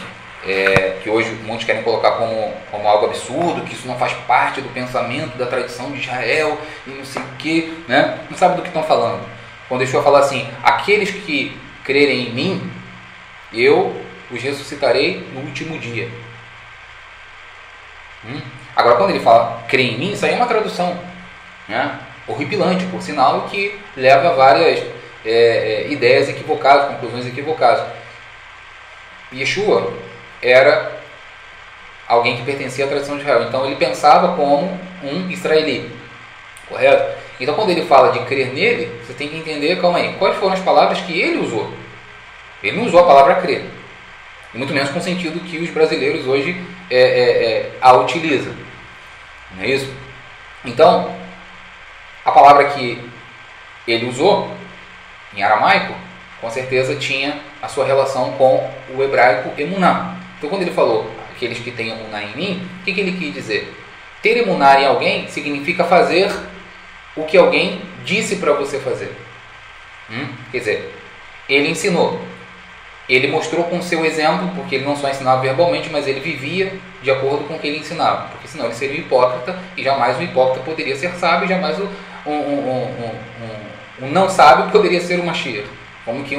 que hoje muitos querem colocar como algo absurdo, que isso não faz parte do pensamento, da tradição de Israel, e não sei o quê, né? Não sabe do que estão falando. Quando Yeshua fala assim, aqueles que crerem em mim, eu os ressuscitarei no último dia. Agora, quando ele fala crer em mim, isso aí é uma tradução, né? Horripilante, por sinal, que leva a várias ideias equivocadas, conclusões equivocadas. Yeshua era alguém que pertencia à tradição de Israel, então ele pensava como um israelita, correto? Então quando ele fala de crer nele, você tem que entender, calma aí, quais foram as palavras que ele usou. Ele não usou a palavra crer, e muito menos com o sentido que os brasileiros hoje a utilizam, não é isso? Então, a palavra que ele usou em aramaico, com certeza tinha a sua relação com o hebraico emuná. Então quando ele falou aqueles que têm emuná em mim, o que ele quis dizer? Ter emuná em alguém significa fazer o que alguém disse para você fazer. Quer dizer, ele ensinou, ele mostrou com o seu exemplo, porque ele não só ensinava verbalmente, mas ele vivia de acordo com o que ele ensinava, porque senão ele seria hipócrita, e jamais um hipócrita poderia ser sábio, e jamais um não sábio poderia ser uma Mashiach. Como que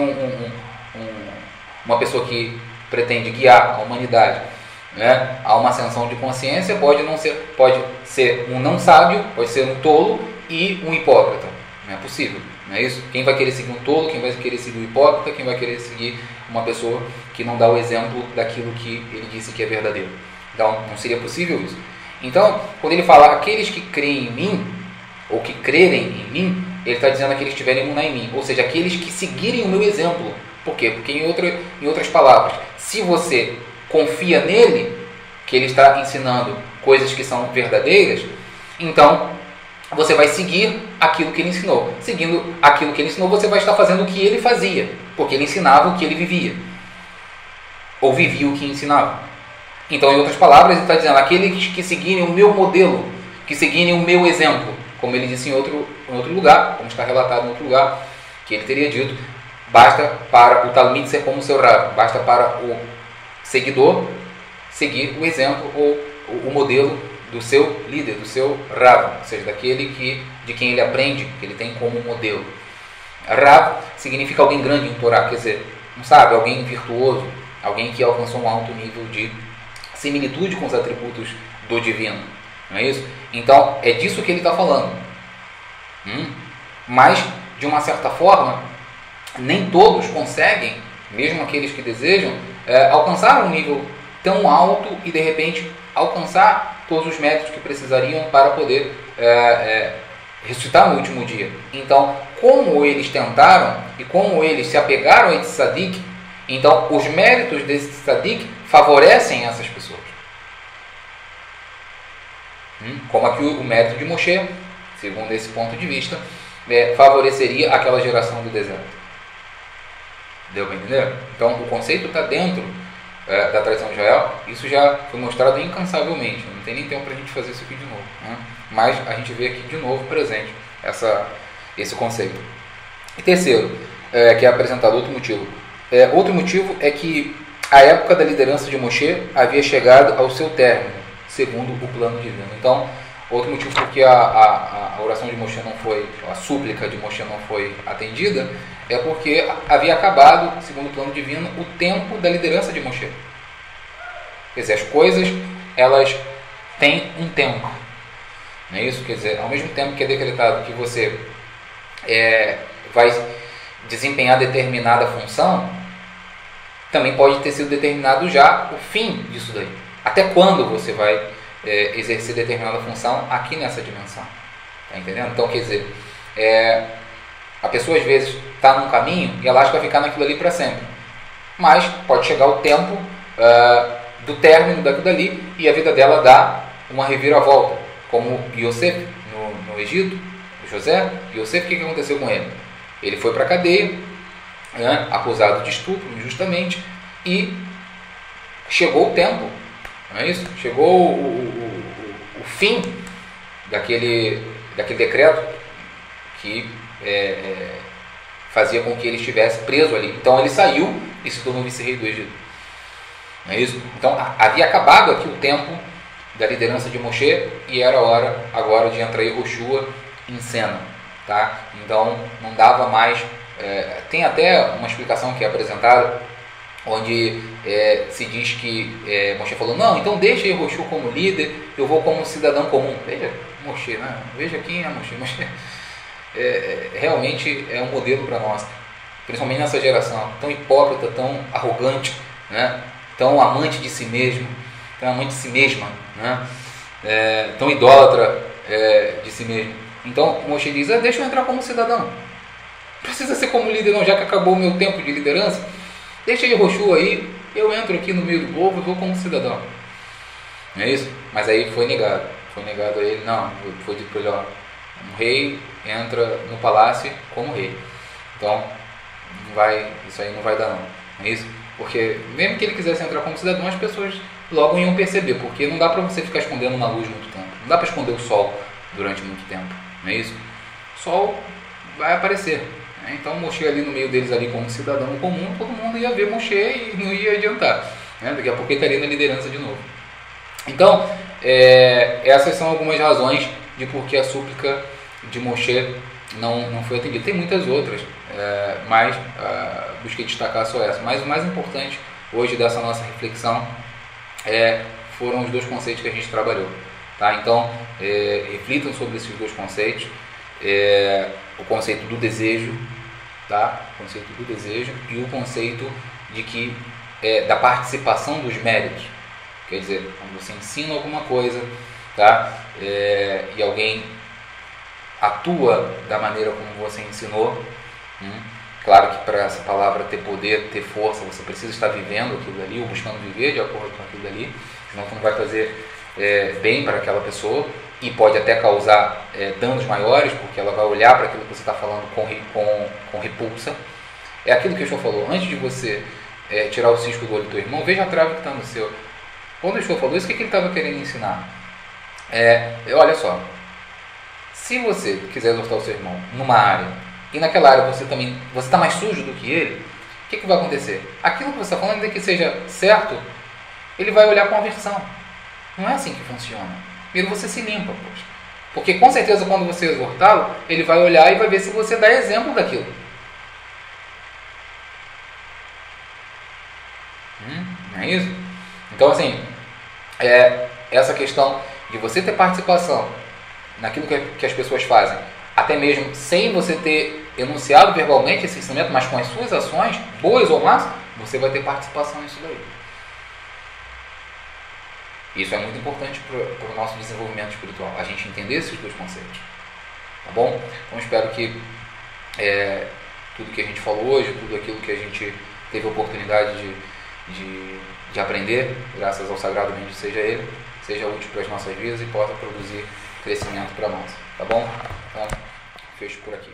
uma pessoa que pretende guiar a humanidade, né, a uma ascensão de consciência pode ser um não sábio, pode ser um tolo e um hipócrita. Não é possível, não é isso? Quem vai querer seguir um tolo, quem vai querer seguir um hipócrita, quem vai querer seguir uma pessoa que não dá o exemplo daquilo que ele disse que é verdadeiro? Então, não seria possível isso. Então, quando ele fala aqueles que creem em mim, ou que crerem em mim, ele está dizendo aqueles que tiverem emuná em mim, ou seja, aqueles que seguirem o meu exemplo. Por quê? Porque em outras palavras, se você confia nele, que ele está ensinando coisas que são verdadeiras, então você vai seguir aquilo que ele ensinou. Seguindo aquilo que ele ensinou, você vai estar fazendo o que ele fazia, porque ele ensinava o que ele vivia, ou vivia o que ensinava. Então, em outras palavras, ele está dizendo aqueles que seguirem o meu modelo, que seguirem o meu exemplo, como ele disse em outro lugar, como está relatado em outro lugar, que ele teria dito, basta para o Talmid ser como o seu Rav, basta para o seguidor seguir o exemplo ou o modelo do seu líder, do seu Rav, ou seja, daquele de quem ele aprende, que ele tem como modelo. Rav significa alguém grande em Torá, quer dizer, não sabe, alguém virtuoso, alguém que alcançou um alto nível de similitude com os atributos do divino, não é isso? Então, é disso que ele está falando. Mas, de uma certa forma, nem todos conseguem, mesmo aqueles que desejam, alcançar um nível tão alto e, de repente, alcançar todos os méritos que precisariam para poder ressuscitar no último dia. Então, como eles tentaram e como eles se apegaram a esse tzadik, então os méritos desse tzadik favorecem essas pessoas. Como aqui o mérito de Moshe, segundo esse ponto de vista, favoreceria aquela geração do deserto. Deu para entender? Então, o conceito está dentro da tradição de Israel. Isso já foi mostrado incansavelmente. Não tem nem tempo para a gente fazer isso aqui de novo, né? Mas a gente vê aqui de novo presente esse conceito. E terceiro, que é apresentado outro motivo. Outro motivo é que a época da liderança de Moshe havia chegado ao seu término, segundo o plano divino. Então, outro motivo porque a oração de Moshe não foi, a súplica de Moshe não foi atendida, é porque havia acabado, segundo o plano divino, o tempo da liderança de Moshe. Quer dizer, as coisas, elas têm um tempo. Não é isso? Quer dizer, ao mesmo tempo que é decretado que você vai desempenhar determinada função, também pode ter sido determinado já o fim disso daí. Até quando você vai exercer determinada função aqui nessa dimensão. Está entendendo? Então, quer dizer, a pessoa às vezes está num caminho e ela acha que vai ficar naquilo ali para sempre. Mas pode chegar o tempo do término daquilo dali e a vida dela dá uma reviravolta. Como Yosef no Egito, José, Yosef, o que aconteceu com ele? Ele foi para a cadeia, acusado de estupro, injustamente, e chegou o tempo, não é isso? Chegou o fim daquele decreto que fazia com que ele estivesse preso ali. Então ele saiu e se tornou vice-rei do Egito. Não é isso? Então havia acabado aqui o tempo da liderança de Moshe e era a hora agora de entrar Yehoshua em cena. Tá? Então não dava mais. Tem até uma explicação que é apresentada onde se diz que Moshe falou: não, então deixa Yehoshua como líder, eu vou como cidadão comum. Veja Moshe, né? Veja quem é Moshe. realmente é um modelo para nós, principalmente nessa geração tão hipócrita, tão arrogante, né? Tão amante de si mesmo, tão amante de si mesma, né? Tão idólatra de si mesmo. Então Moshe diz, deixa eu entrar como cidadão, não precisa ser como líder não, já que acabou o meu tempo de liderança, deixa Yehoshua aí, eu entro aqui no meio do povo e vou como cidadão. Não é isso? Mas aí foi negado a ele, não, foi dito para ele, um rei entra no palácio como rei. Então, isso aí não vai dar não. Não é isso? Porque mesmo que ele quisesse entrar como cidadão, as pessoas logo iam perceber, porque não dá para você ficar escondendo na luz muito tempo. Não dá para esconder o sol durante muito tempo. Não é isso? O sol vai aparecer. Né? Então, Moshe ali no meio deles, ali como cidadão comum, todo mundo ia ver Moshe e não ia adiantar. Né? Daqui a pouco ele estaria na liderança de novo. Então, essas são algumas razões de por que a súplica de Moshe não foi atendida. Tem muitas outras, mas busquei destacar só essa. Mas o mais importante hoje dessa nossa reflexão foram os dois conceitos que a gente trabalhou. Tá? Então, reflitam sobre esses dois conceitos. O conceito do desejo, tá? O conceito do desejo e o conceito de que, da participação dos méritos. Quer dizer, quando você ensina alguma coisa, tá? E alguém atua da maneira como você ensinou, claro que para essa palavra ter poder, ter força, você precisa estar vivendo aquilo ali, ou buscando viver de acordo com aquilo ali, senão você não vai fazer bem para aquela pessoa, e pode até causar danos maiores, porque ela vai olhar para aquilo que você está falando com repulsa. É aquilo que o Yeshua falou, antes de você tirar o cisco do olho do teu irmão, veja a trave que está no seu. Quando o Yeshua falou isso, o que ele estava querendo ensinar? Olha só, se você quiser exortar o seu irmão numa área, e naquela área você está mais sujo do que ele, o que vai acontecer? Aquilo que você está falando, ainda que seja certo, ele vai olhar com aversão. Não é assim que funciona. Primeiro você se limpa, poxa. Porque com certeza quando você exortá-lo, ele vai olhar e vai ver se você dá exemplo daquilo. Não é isso? Então assim, essa questão de você ter participação naquilo que as pessoas fazem, até mesmo sem você ter enunciado verbalmente esse ensinamento, mas com as suas ações, boas ou más, você vai ter participação nisso daí. Isso é muito importante para o nosso desenvolvimento espiritual, a gente entender esses dois conceitos. Tá bom? Então espero que tudo que a gente falou hoje, tudo aquilo que a gente teve a oportunidade de aprender, graças ao Sagrado Bendito seja Ele, seja útil para as nossas vidas e possa produzir crescimento para nós. Tá bom? Então, fecho por aqui.